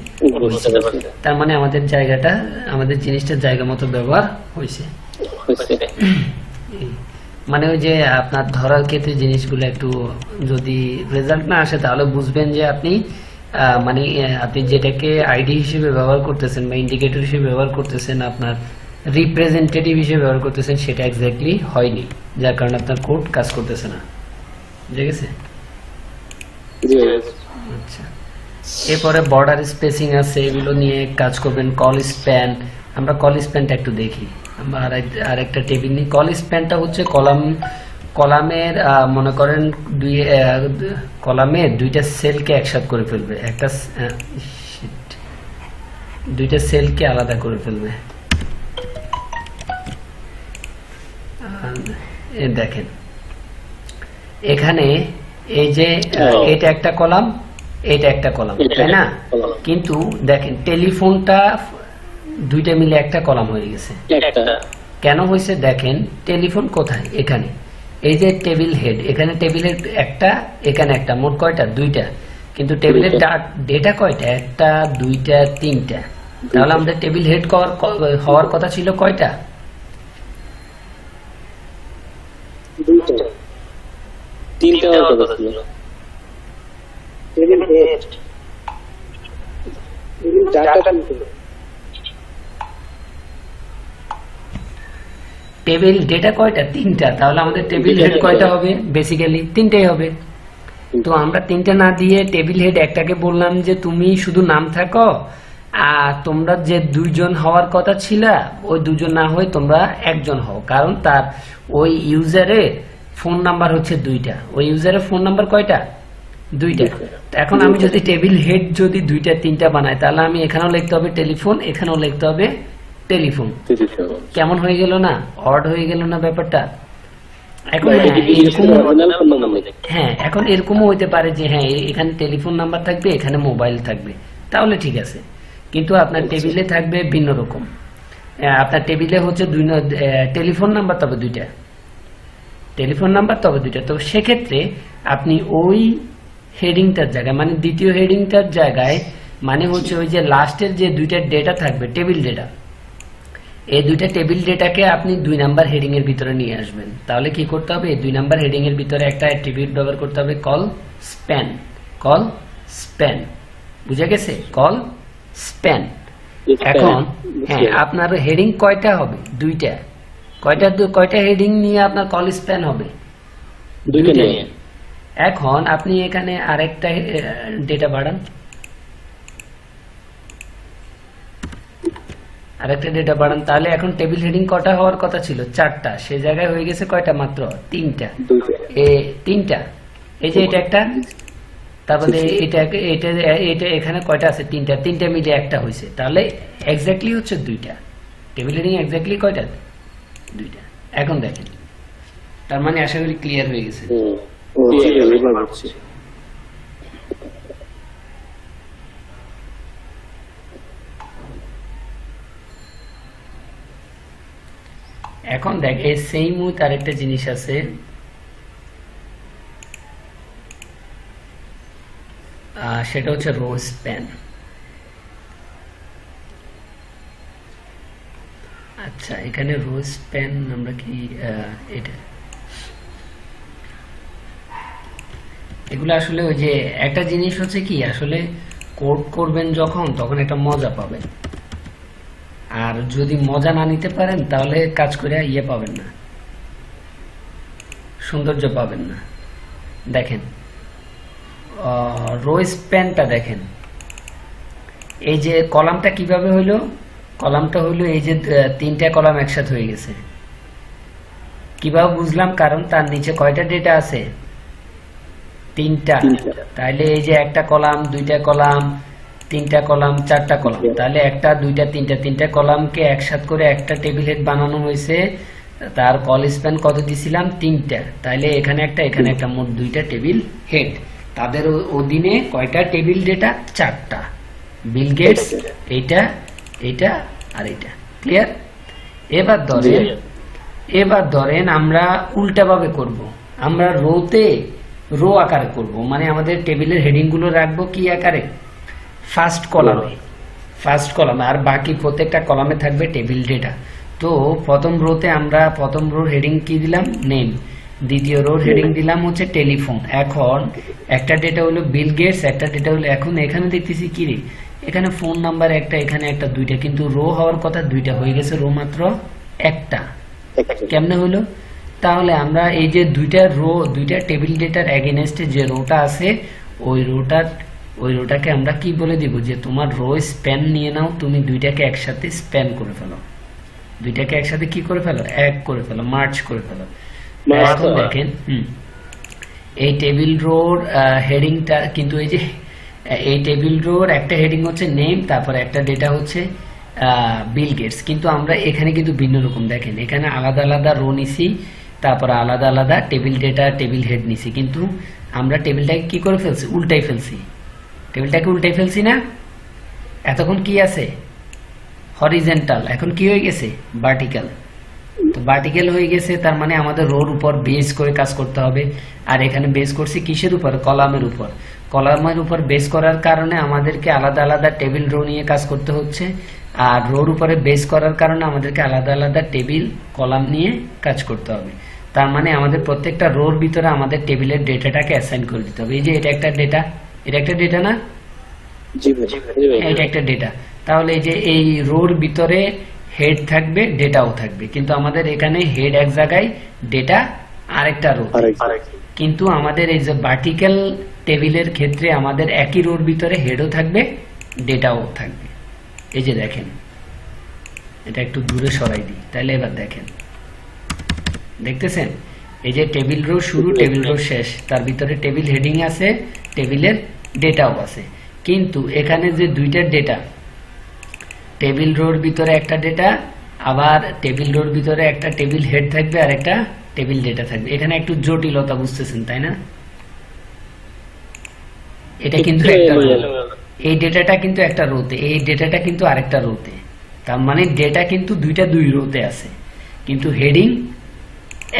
তার মানে আমাদের জায়গাটা, আমাদের জিনিসটা জায়গা মতো ব্যবহার হয়েছে। মানে ওই যে আপনার ধরার ক্ষেত্রে জিনিসগুলো একটু যদি রেজাল্ট না আসে তাহলে বুঝবেন যে আপনি মানে আপনি যেটাকে আইডি হিসেবে ব্যবহার করতেছেন বা ইন্ডিকেটর হিসেবে ব্যবহার করতেছেন, আপনার রিপ্রেজেন্টেটিভ হিসেবে ব্যবহার করতেছেন, সেটা এক্স্যাক্টলি হয়নি, যার কারণে আপনার কোড কাজ করতেছে না। বুঝে গেছে? আচ্ছা, এরপরে বর্ডার স্পেসিং আছে, এগুলো নিয়ে কাজ করবেন। কল স্প্যান, আমরা কল স্প্যানটা একটু দেখি। আমরা আরেকটা টেবিল নিই। কল স্প্যানটা হচ্ছে কলামের মনে করেন কলামের দুইটা সেলকে একসাথে করে ফেলবে, দুইটা সেলকে আলাদা করে ফেলবে। দেখেন এখানে এই যে এটা একটা কলাম, এটা একটা কলাম, তাই না? কিন্তু দেখেন টেলিফোনটা দুইটা মিলে একটা কলাম হয়ে গেছে। একটা কেন হয়েছে দেখেন, টেলিফোন কোথায়? এখানে। এই যে টেবিল হেড, এখানে টেবিলের একটা, এখানে একটা, মোট কয়টা? দুইটা। কিন্তু টেবিলের ডেটা কয়টা? একটা, দুইটা, তিনটা। তাহলে আমাদের টেবিল হেড হওয়ার কথা ছিল কয়টা? তিনটা হওয়ার কথা ছিল। টেবিল ডেটা কয়টা? তিনটা। তাহলে আমাদের টেবিল হেড কয়টা হবে? বেসিক্যালি তিনটাই হবে। তো আমরা তিনটা না দিয়ে টেবিল হেড একটাকে বললাম যে তুমি শুধু নাম থাকো, আর তোমরা যে দুইজন হওয়ার কথা ছিল ওই দুজন না হয়ে তোমরা একজন হও, কারণ তার ওই ইউজারের ফোন নাম্বার হচ্ছে দুইটা। ওই ইউজারের ফোন নাম্বার কয়টা? দুইটা। এখন আমি যদি টেবিল হেড যদি দুইটা তিনটা বানাই, তাহলে আমি এখানেও লিখতে হবে টেলিফোন, এখানেও লিখতে হবে টেলিফোন। কেমন হয়ে গেল না? অড হয়ে গেল না ব্যাপারটা? এখন হ্যাঁ, এখন এরকমও হইতে পারে যে হ্যাঁ এখানে টেলিফোন নাম্বার থাকবে, এখানে মোবাইল থাকবে, তাহলে ঠিক আছে। কিন্তু আপনার টেবিলে থাকবে ভিন্ন রকম। আপনার টেবিলে হচ্ছে টেলিফোন নাম্বার, তবে দুইটা টেলিফোন নাম্বার, তবে দুইটা। তো সেক্ষেত্রে আপনি ওই হেডিংটার জায়গায়, মানে দ্বিতীয় হেডিংটার জায়গায়, মানে হচ্ছে ওই যে লাস্টের যে দুইটা ডেটা থাকবে, টেবিল ডেটা, এই দুইটা টেবিল ডেটাকে আপনি 2 নাম্বার হেডিং এর ভিতরে নিয়ে আসবেন। তাহলে কি করতে হবে? 2 নাম্বার হেডিং এর ভিতরে একটা অ্যাট্রিবিউট ব্যবহার করতে হবে, কল স্প্যান। কল স্প্যান, বুঝা গেছে? Call span. এখন হ্যাঁ, আপনার হেডিং কয়টা হবে? দুইটা। কয়টা হেডিং নিয়ে আপনার কল স্প্যান হবে? দুইটা। এখন আপনি এখানে আরেকটা ডেটা বাড়ান, আরেকটা ডেটা বাড়ান। তাহলে এখন টেবিল হেডিং কটা হওয়ার কথা ছিল? 4টা। সে জায়গায় হয়ে গেছে কয়টা? মাত্র 3টা। তিনটা। এই যে এটা একটা, তারপরে এটা এখানে কয়টা আছে? 3টা। 3টা মিলে একটা হয়েছে, তাহলে এক্স্যাক্টলি হচ্ছে 2টা। টেবিল হেডিং এক্স্যাক্টলি কয়টা? 2টা। এখন দেখেন, তার মানে আশা করি ক্লিয়ার হয়ে গেছে। এখন দেখ, এই সেম উইথ আরেকটা জিনিস আছে, সেটা হচ্ছে রো স্প্যান। আচ্ছা, এখানে রো স্প্যান আমরা কি এটা, এগুলো আসলে ওই যে একটা জিনিস হচ্ছে কি, আসলে কোড করবেন যখন, তখন একটা মজা পাবেন। আর যদি মজা না নিতে পারেন, তাহলে কাজ করে ইয়ে পাবেন না, সৌন্দর্য পাবেন না। দেখেন রো স্প্যানটা দেখেন, এই যে কলামটা কিভাবে হইলো? কলামটা হইলো এই যে 3টা কলাম একসাথে হয়ে গেছে। কিভাবে বুঝলাম? কারণ তার নিচে কয়টা ডেটা আছে? 3টা। তাহলে এই যে একটা কলাম, 2টা কলাম, 3টা কলাম, 4টা কলাম, তাহলে একটা, 2টা, 3টা কলামকে একসাথে করে একটা টেবিল হেড বানানো হয়েছে। তার কল স্প্যান কত দিছিলাম? 3টা। তাহলে এখানে একটা, এখানে একটা, মোট 2টা টেবিল হেড। তাদের অধীনে কয়টা টেবিল ডেটা? 4টা। বিল গেটস, এইটা, এইটা আর এইটা। ক্লিয়ার? এবার ধরেন আমরা উল্টাভাবে করব। আমরা রো আকারে করব, মানে আমাদের টেবিলের হেডিং গুলো রাখবো কি আকারে? ফার্স্ট কলামে, আর বাকি প্রত্যেকটা কলামে থাকবে টেবিল ডেটা। তো প্রথম রোতে আমরা প্রথম রোর হেডিং কি দিলাম? নেম। দ্বিতীয় রোর হেডিং দিলাম হচ্ছে টেলিফোন। এখন একটা ডেটা হলো বিল গেটস, একটা ডেটা হলো, এখন এখানে দেখতেছি কি রে, এখানে ফোন নাম্বার একটা, এখানে একটা, 2টা, কিন্তু রো হওয়ার কথা 2টা, হয়ে গেছে রো মাত্র একটা। কেমনে হলো? তাহলে আমরা এই যে 2টা রো, 2টা টেবিল ডেটার এগেইনস্টে যে রোটা আছে, ওই রোটাকে আমরা কি বলে দিব? যে তোমার রো স্প্যান নিয়ে নাও, তুমি 2টাকে একসাথে স্প্যান করে ফেলো, 2টাকে একসাথে কি করে ফেলো? এক করে ফেলো, মার্চ করে ফেলো। এখন দেখেন, এই টেবিল রোর হেডিংটা কিন্তু, এই যে এই টেবিল রোর একটা হেডিং হচ্ছে নেম, তারপরে একটা ডেটা হচ্ছে বিল গেটস। কিন্তু আমরা এখানে কিন্তু ভিন্ন রকম, দেখেন এখানে আলাদা আলাদা রো নিছি, তারপরে আলাদা আলাদা টেবিল ডেটা, টেবিল হেড নিছি, কিন্তু আমরা টেবিলটাকে কি করে ফেলছি? উল্টাই ফেলছি। টেবিলটাকে উল্টে ফেলছি না, এতক্ষণ কি আছে হরিজন্টাল, এখন কি হয়ে গেছে ভার্টিক্যাল। তো ভার্টিক্যাল হয়ে গেছে, তার মানে আমাদের রোর উপর বেস করে কাজ করতে হবে। আর এখানে বেস করছি কিসের উপর? কলামের উপর। কলামের উপর বেস করার কারণে আমাদেরকে আলাদা আলাদা টেবিল রো নিয়ে কাজ করতে হচ্ছে, আর রোর উপরে বেস করার কারণে আমাদেরকে আলাদা আলাদা টেবিল কলাম নিয়ে কাজ করতে হবে। তার মানে আমাদের প্রত্যেকটা রোর ভিতরে আমাদের টেবিলের ডেটাটাকে অ্যাসাইন করে দিতে হবে। এই যে এটা একটা ডেটা, এটা একটা ডেটা না, জি ভাই, জি ভাই। এটা একটা ডেটা। তাহলে এই যে এই রোর ভিতরে হেড থাকবে, ডেটাও থাকবে, কিন্তু আমাদের এখানে হেড এক জায়গায়, ডেটা আরেকটা রো। কিন্তু আমাদের এই যে ভার্টিক্যাল টেবিলের ক্ষেত্রে আমাদের একই রোর ভিতরে হেডও থাকবে, ডেটাও থাকবে। এই যে দেখেন, এটা একটু দূরে সরাই দিই, তাহলে এবার দেখেন, দেখতেছেন এই যে টেবিল রো শুরু, টেবিল রো শেষ, তার ভিতরে টেবিল হেডিং আছে, টেবিলের ডেটাও আছে। কিন্তু এখানে যে দুইটা ডেটা, টেবিল রোর ভিতরে একটা ডেটা, আবার টেবিল রোর ভিতরে একটা টেবিল হেড থাকবে আর একটা টেবিল ডেটা থাকবে। এখানে একটু জটিলতা বুঝতেছেন তাই না? এটা কিন্তু একটা রো, এই ডেটাটা কিন্তু একটা রোতে, এই ডেটাটা কিন্তু আরেকটা রোতে। তার মানে ডেটা কিন্তু দুই রোতে আছে, কিন্তু হেডিং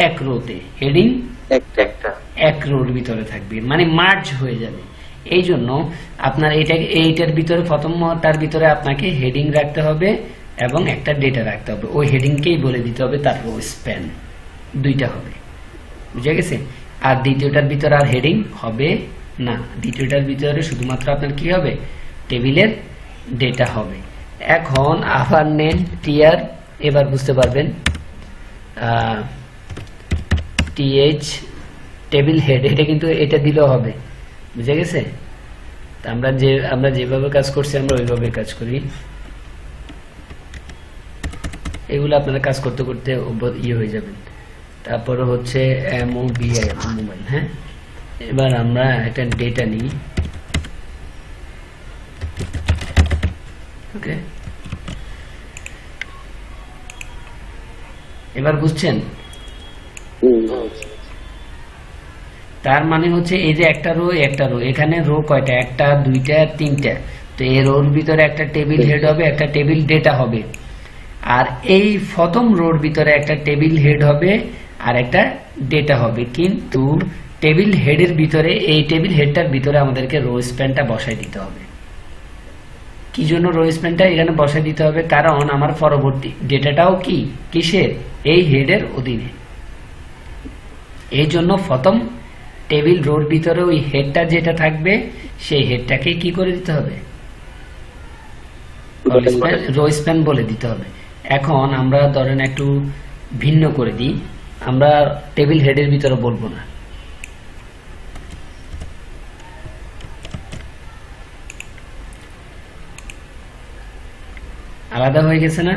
এক রোতে, হেডিং এক রোর ভিতরে থাকবে, মানে মার্জ হয়ে যাবে। এই জন্য আপনার এইটার ভিতরে প্রথমটার ভিতরে আপনাকে হেডিং রাখতে হবে এবং একটা ডেটা রাখতে হবে। ওই হেডিংকেই বলে দিতে হবে তার রো স্প্যান, দুইটা হবে, বুঝে গেছে? আর দ্বিতীয়টার ভিতরে আর হেডিং হবে না, দ্বিতীয়টার ভিতরে শুধুমাত্র আপনার কি হবে? টেবিলের ডেটা হবে। এখন আবার নেন টিআর, এবার বুঝতে পারবেন টিএইচ টেবিল হেড, এটা কিন্তু এটা দিলেও হবে, বুঝে গেছে? আমরা যেভাবে কাজ করছি আমরা ওইভাবে কাজ করি। এগুলো আপনারা কাজ করতে করতে ইয়ে হয়ে যাবেন। তারপরে হচ্ছে মোবাইল। হ্যাঁ, এবার আমরা একটা ডেটা নিই। ওকে, এবার বুঝছেন? তার মানে হচ্ছে এই যে একটা রো, এখানে রো কয়টা? একটা, দুইটা, তিনটা। তো এই রোর ভিতরে একটা টেবিল হেড হবে, একটা টেবিল ডেটা হবে, আর এই প্রথম রোর ভিতরে একটা টেবিল হেড হবে আর একটা ডেটা হবে। কিন্তু টেবিল হেডের ভিতরে, এই টেবিল হেডটার ভিতরে আমাদেরকে রো স্প্যানটা বসাই দিতে হবে। কি জন্য রো স্প্যানটা এখানে বসাই দিতে হবে? কারণ আমার পরবর্তী ডেটাটাও কি কিসের? এই হেডের অধীনে। এই জন্য প্রথম টেবিল রোর ভিতরে ওই হেডটা যেটা থাকবে, সেই হেডটাকে কি করে দিতে হবে? রো স্প্যান বলে দিতে হবে। এখন আমরা ধরেন একটু ভিন্ন করে দিই, আমরা টেবিল হেডের ভিতরে বলবো না, আলাদা হয়ে গেছে না?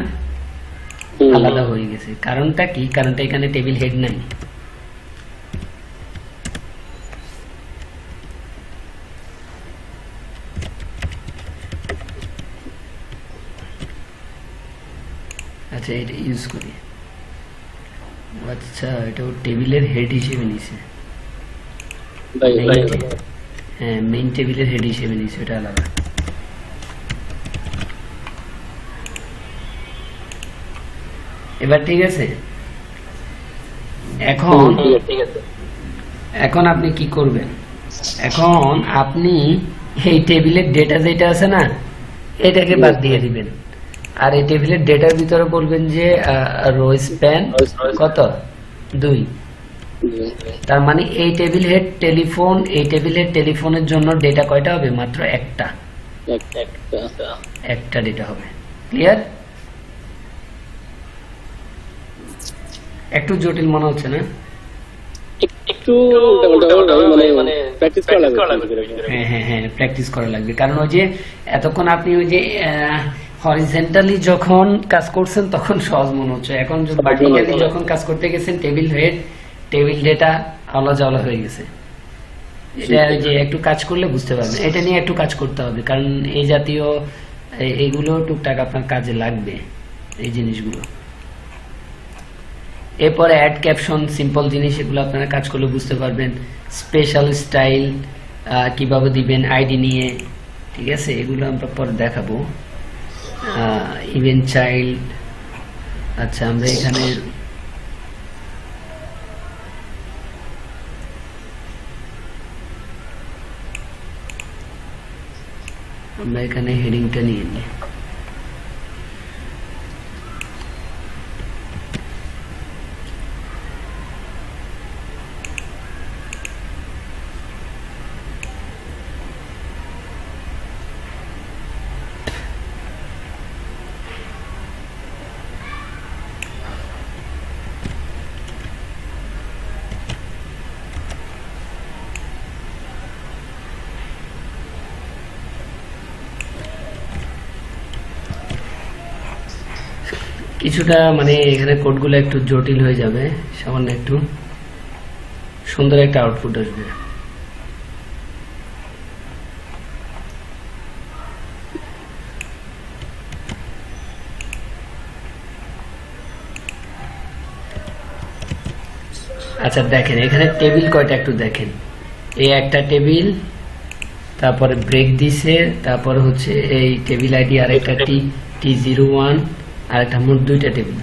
আলাদা হয়ে গেছে। কারণটা কি? কারণটা এখানে টেবিল হেড নাই। আচ্ছা, এটা ইউজ করি। আচ্ছা, এটা টেবিলের হেড হিসেবে নিছে। হ্যাঁ, মেইন টেবিলের হেড হিসেবে নিছে, এটা আলাদা। এবার ঠিক আছে? এখন আপনি কি করবেন? এখন আপনি এই টেবিলের ডেটা যেটা আছে না, এটাকে বাদ দিয়ে দিবেন, আর এই টেবিলের ডেটার ভিতরে বলবেন যে রো স্প্যান কত? 2। তার মানে এই টেবিল হেড টেলিফোন, এই টেবিল হেড টেলিফোনের জন্য ডেটা কয়টা হবে? মাত্র একটা ডেটা হবে। ক্লিয়ার? একটু জটিল মনে হচ্ছে না? হ্যাঁ, প্র্যাকটিস করা লাগবে। কারণ ওই যে এতক্ষণ আপনি ওই যে হরিজন্টালি যখন কাজ করছেন তখন সহজ মনে হচ্ছে, এখন ভার্টিক্যালি যখন কাজ করতে গেছেন টেবিল হেড টেবিল ডেটা আলাদা হয়ে গেছে। এটা যে একটু কাজ করলে বুঝতে পারবেন, এটা নিয়ে একটু কাজ করতে হবে, কারণ এই জাতীয় এইগুলো টুকটাক আপনার কাজে লাগবে এই জিনিসগুলো। এরপরে অ্যাড ক্যাপশন, সিম্পল জিনিস, এগুলো আপনারা কাজ করলে বুঝতে পারবেন। স্পেশাল স্টাইল কিভাবে দিবেন, আইডি নিয়ে ঠিক আছে, এগুলো আমরা পরে দেখাবো। ইভেন চাইল্ড, আচ্ছা আমরা এখানে হেডিংটা নিয়ে নিই। কিছুটা মানে এখানে কোডগুলো একটু জটিল হয়ে যাবে, সামান্য একটু সুন্দর একটা আউটপুট আসবে। আচ্ছা দেখেন এখানে টেবিল কয়টা একটু দেখেন, এই একটা টেবিল, তারপরে ব্রেক দিছে, তারপরে হচ্ছে এই টেবিল আইডি আর একটা T01 আর একটা মোট দুইটা টেবিল।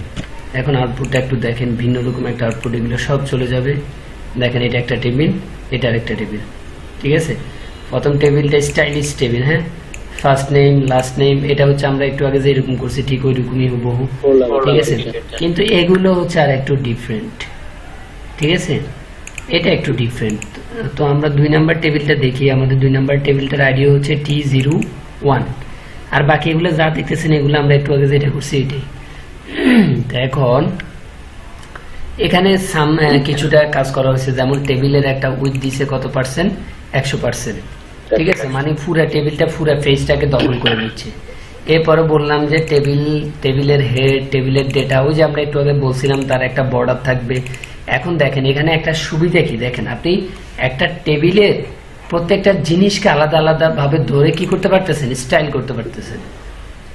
এখন আউটপুটটা একটু দেখেন, ভিন্ন রকম একটা আউটপুট, এগুলো সব চলে যাবে। দেখেন এটা একটা টেবিল, এটা আরেকটা টেবিল, ঠিক আছে। প্রথম টেবিলটা স্টাইলিশ টেবিল, হ্যাঁ, ফার্স্ট নেম লাস্ট নেম, এটা হচ্ছে আমরা একটু আগে যেরকম করছি ঠিক ওই রকমই হুবহু, ঠিক আছে। কিন্তু এগুলো হচ্ছে আর একটু ডিফারেন্ট, ঠিক আছে, এটা একটু ডিফারেন্ট। তো আমরা 2 নাম্বার টেবিলটা দেখি, আমাদের 2 নাম্বার টেবিলটার আইডি হচ্ছে T01, আর বাকি এগুলো যা দেখতেছেন এগুলো আমরা একটু আগে যেটা করছি এটাই। তো এখন এখানে কিছুটা কাজ করা হয়েছে, যেমন টেবিলের একটা উইথ দিছে কত পার্সেন্ট, 100%, ঠিক আছে, মানে পুরা টেবিলটা পুরা পেজটাকে দখল করে নিচ্ছে। এরপরে বললাম যে টেবিলের হেড, টেবিলের ডেটা, ওই যে আমরা একটু আগে বলছিলাম তার একটা বর্ডার থাকবে। এখন দেখেন এখানে একটা সুবিধা কি, দেখেন আপনি একটা টেবিলের প্রত্যেকটা জিনিসকে আলাদা আলাদা ভাবে ধরে কি করতে পারতেছেন, স্টাইল করতে পারতেছেন,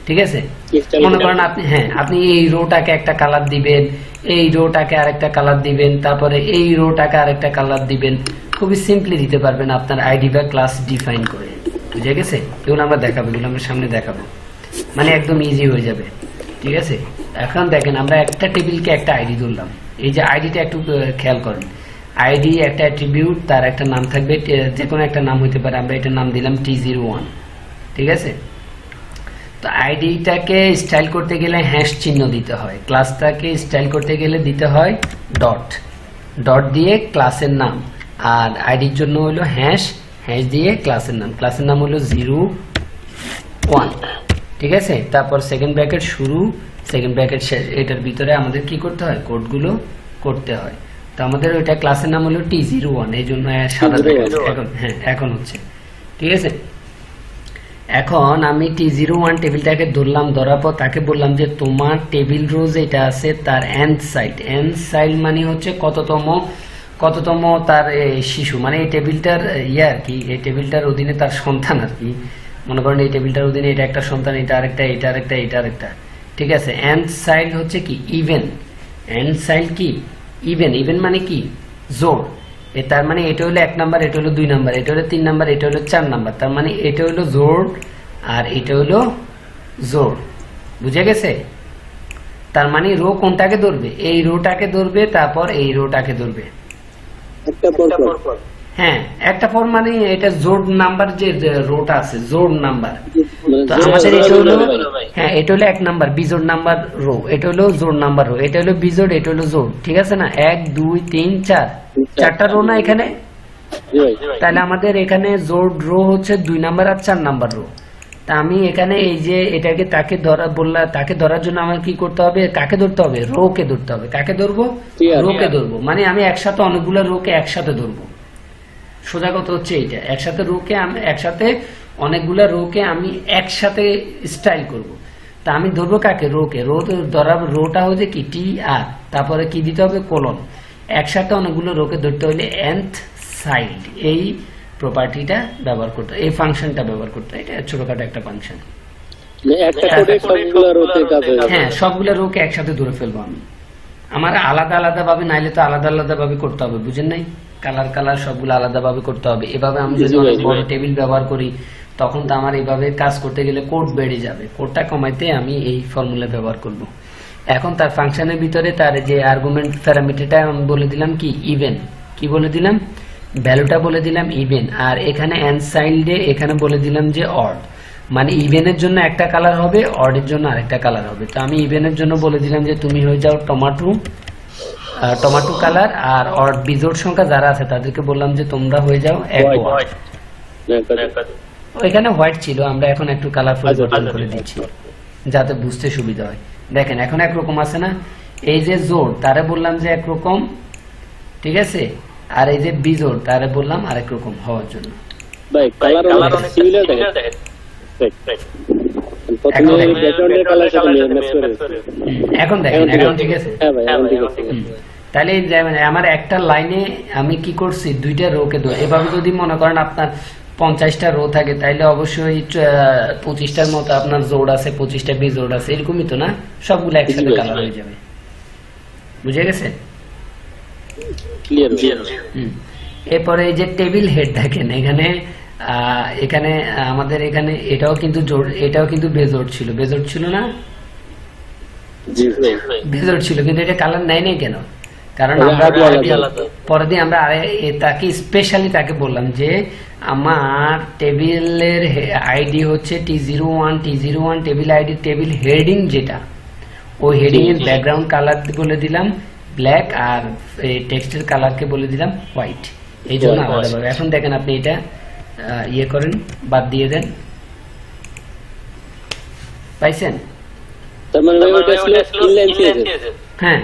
ঠিক আছে। মনে করেন আপনি, হ্যাঁ, আপনি এই রোটাকে একটা কালার দিবেন, এই রোটাকে আরেকটা কালার দিবেন, তারপরে এই রোটাকে আরেকটা কালার দিবেন, খুবই সিম্পলি দিতে পারবেন আপনার আইডি বা ক্লাস ডিফাইন করে, বুঝে গেছে। এগুলো আমরা দেখাবো, এগুলো আমরা সামনে দেখাবো, মানে একদম ইজি হয়ে যাবে, ঠিক আছে। এখন দেখেন আমরা একটা টেবিলকে একটা আইডি ধরলাম, এই যে আইডিটা একটু খেয়াল করেন, আইডি একটা অ্যাট্রিবিউট, তার একটা নাম থাকবে, যে কোনো একটা নাম হইতে পারে, আমরা এটার নাম দিলাম T01, ঠিক আছে। তো আইডিটাকে স্টাইল করতে গেলে হ্যাশ চিহ্ন দিতে হয়, ক্লাসটাকে স্টাইল করতে গেলে দিতে হয় ডট দিয়ে ক্লাসের নাম, আর আইডির জন্য হলো হ্যাশ দিয়ে ক্লাসের নাম হলো 01, ঠিক আছে। তারপর সেকেন্ড ব্র্যাকেট শুরু, সেকেন্ড ব্র্যাকেট শেষ, এটার ভিতরে আমাদের কি করতে হয়, কোডগুলো করতে হয়। তো আমাদের ওইটা ক্লাসের নাম হলো T01, এই জন্য সাদা এখন, হ্যাঁ এখন হচ্ছে, ঠিক আছে। এখন আমি T01 টেবিলটাকে ধরলাম, ধরার পর তাকে বললাম যে তোমার টেবিল রোজ এটা আছে তার এন্ড সাইড মানে হচ্ছে কততম তার শিশু, মানে এই টেবিলটার আর কি, এই টেবিলটার অধীনে তার সন্তান আর কি। মনে করেন এই টেবিলটার অধীনে এটা একটা সন্তান, এটা আরেকটা, এটা আরেকটা, এটা আরেকটা, ঠিক আছে। এন্ড সাইড হচ্ছে কি ইভেন, এন্ড সাইড কি ইভেন মানে কি জোড়, তার মানে এটা হলো 1 নাম্বার, এটা হলো 2 নাম্বার, এটা হলো 3 নাম্বার, এটা হলো 4 নাম্বার, তার মানে এটা হলো জোড় আর এটা হলো জোড়, বুঝে গেছে। তার মানে রো কোনটাকে ধরবে, এই রোটাকে ধরবে, তারপর এই রোটাকে ধরবে, হ্যাঁ একটা পর, মানে এটা জোড় নাম্বার, যে রোটা আছে জোড় নাম্বার। তো আমাদের এটা হলো, হ্যাঁ এটা হলো 1 নাম্বার বিজোড় নাম্বার রো, এটা হলো জোড় নাম্বার রো, এটা হলো বিজোড়, এটা হলো জোড়, ঠিক আছে না। 1 2 3 4, 4টা রো না এখানে, তাহলে আমাদের এখানে জোড় রো হচ্ছে 2 নাম্বার আর 4 নাম্বার রো। তা আমি এখানে এই যে এটাকে তাকে তাকে ধরার জন্য আমার কি করতে হবে, কাকে ধরতে হবে, রোকে ধরতে হবে। কাকে ধরবো, রোকে ধরবো, মানে আমি একসাথে অনেকগুলো রোকে একসাথে ধরবো। সোজা কথা হচ্ছে এইটা, একসাথে অনেকগুলা রোকে আমি একসাথে স্টাইল করব। তা আমি ধরবো কাকে, রোকে। ধরার রোটা হচ্ছে কি TR, তারপরে কি দিতে হবে, কোলন। একসাথে অনেকগুলো রোকে ধরতে হলে nth সাইড, এই প্রপার্টিটা ব্যবহার করতে, এই ফাংশনটা ব্যবহার করতে, এটা ছোটখাটো একটা ফাংশন। হ্যাঁ সবগুলো রোকে একসাথে ধরে ফেলবো আমি, আমার আলাদা আলাদা ভাবে, নাইলে তো আলাদা আলাদা ভাবে করতে হবে, বুঝেন নাই, কালার সবগুলো আলাদা ভাবে করতে হবে। এভাবে আমি যদি অনেক বড় টেবিল ব্যবহার করি তখন তো আমার এইভাবে কাজ করতে গেলে কোড বেড়ে যাবে, কোডটা কমাইতে আমি এই ফর্মুলা ব্যবহার করব। এখন তার ফাংশনের ভিতরে তার যে আর্গুমেন্ট প্যারামিটারটা আমি বলে দিলাম কি ইভেন, কি বলে দিলাম ভ্যালুটা বলে দিলাম ইভেন, আর এখানে এনসাইল্ডে এখানে বলে দিলাম যে অড, মানে ইভেনের জন্য একটা কালার হবে, অডের জন্য আরেকটা কালার হবে। তো আমি ইভেনের জন্য বলে দিলাম যে তুমি হয়ে যাও টমেটো কালার, আর অড বিজোড় সংখ্যা যারা আছে তাদেরকে বললাম যে তোমরা হয়ে যাও অ্যাকোয়ার্ড। এখানে হোয়াইট ছিল, আমরা এখন একটু কালার পরিবর্তন করে দিচ্ছি যাতে বুঝতে সুবিধা হয়। দেখেন এখন একরকম আছে না, এই যে জোড় তারে বললাম যে একরকম, ঠিক আছে, আর এই যে বিজোড় তারে বললাম আরেক রকম হওয়ার জন্য। ভাই কালার অনেক সিমিলার দেখেন, প্রথমে ব্যাকগ্রাউন্ডের কালার সাথে ম্যাচ করে। এখন দেখেন এখন ঠিক আছে। হ্যাঁ ভাই এখন ঠিক আছে। তাহলে আমার একটা লাইনে আমি কি করছি, দুইটা রোকে দেবো। এভাবে যদি মনে করেন আপনার 50টা রো থাকে তাইলে অবশ্যই 25টার মতো আপনার জোড় আছে, 25টা বিজোড় আছে, এরকমই তো না, সবগুলো একসাথে কালার হয়ে যাবে। বুঝে গেছে? ক্লিয়ার। এরপরে এই যে টেবিল হেড দেখেন এখানে, এখানে আমাদের এখানে এটাও কিন্তু জোড়, এটাও কিন্তু বেজোড় ছিল, বেজোড় ছিল না, বেজোড় ছিল, কিন্তু এটা কালার নেয় নাই কেন? কারণ আমরা পরে দিয়ে আমরা তাকে স্পেশালি তাকে বললাম যে আমার টেবিলের আইডি হচ্ছে T01 table ID, table heading যেটা, ওই হেডিং এর ব্যাকগ্রাউন্ড কালার বলে দিলাম ব্ল্যাক, আর টেক্সটের কালারকে বলে দিলাম হোয়াইট, এই জন্য আলাদাভাবে। এখন দেখেন আপনি এটা ইয়ে করেন, বাদ দিয়ে দেন, পাইছেন? তার মানে ওটা ছিল ইনলাইন সিএসএস। হ্যাঁ,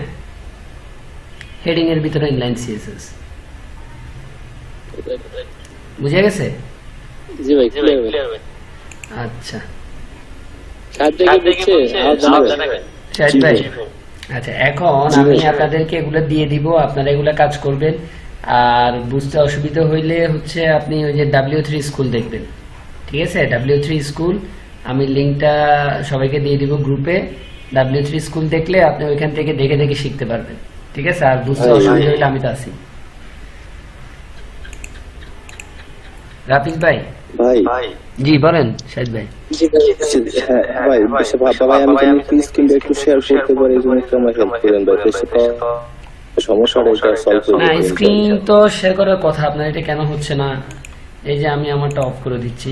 হেডিং এর ভিতরে ইনলাইন সিএসএস। বুঝে গেছে? জি ভাই ক্লিয়ার ভাই। আচ্ছা সাবজেক্ট দিচ্ছে শাহিদ ভাই, আচ্ছা এখন আমি আপনাদেরকে এগুলো দিয়ে দিব, আপনারা এগুলো কাজ করবেন। আর বুঝতে অসুবিধা হইলে হচ্ছে আপনি ওই যে W3 স্কুল দেখবেন, ঠিক আছে? W3 স্কুল আমি লিঙ্কটা সবাইকে দিয়ে দিব গ্রুপে। W3 স্কুল দেখলে আপনি ওইখান থেকে দেখে দেখে শিখতে পারবেন, ঠিক আছে? আর বুঝতে অসুবিধা হইলে আমি তো আছি। রাফিজ ভাই। ভাই জি বলেন শাহিদ ভাই। ভাই ভাই আমি জানি কি স্ক্রিনটা একটু শেয়ার করতে পারি, এই জন্য একটু আমাকে হেল্প করেন ভাই। সমস্যাটা এটা সলভ করে না, স্ক্রিন তো শেয়ার করার কথা আপনার, এটা কেন হচ্ছে না? এই যে আমি আমারটা অফ করে দিচ্ছি।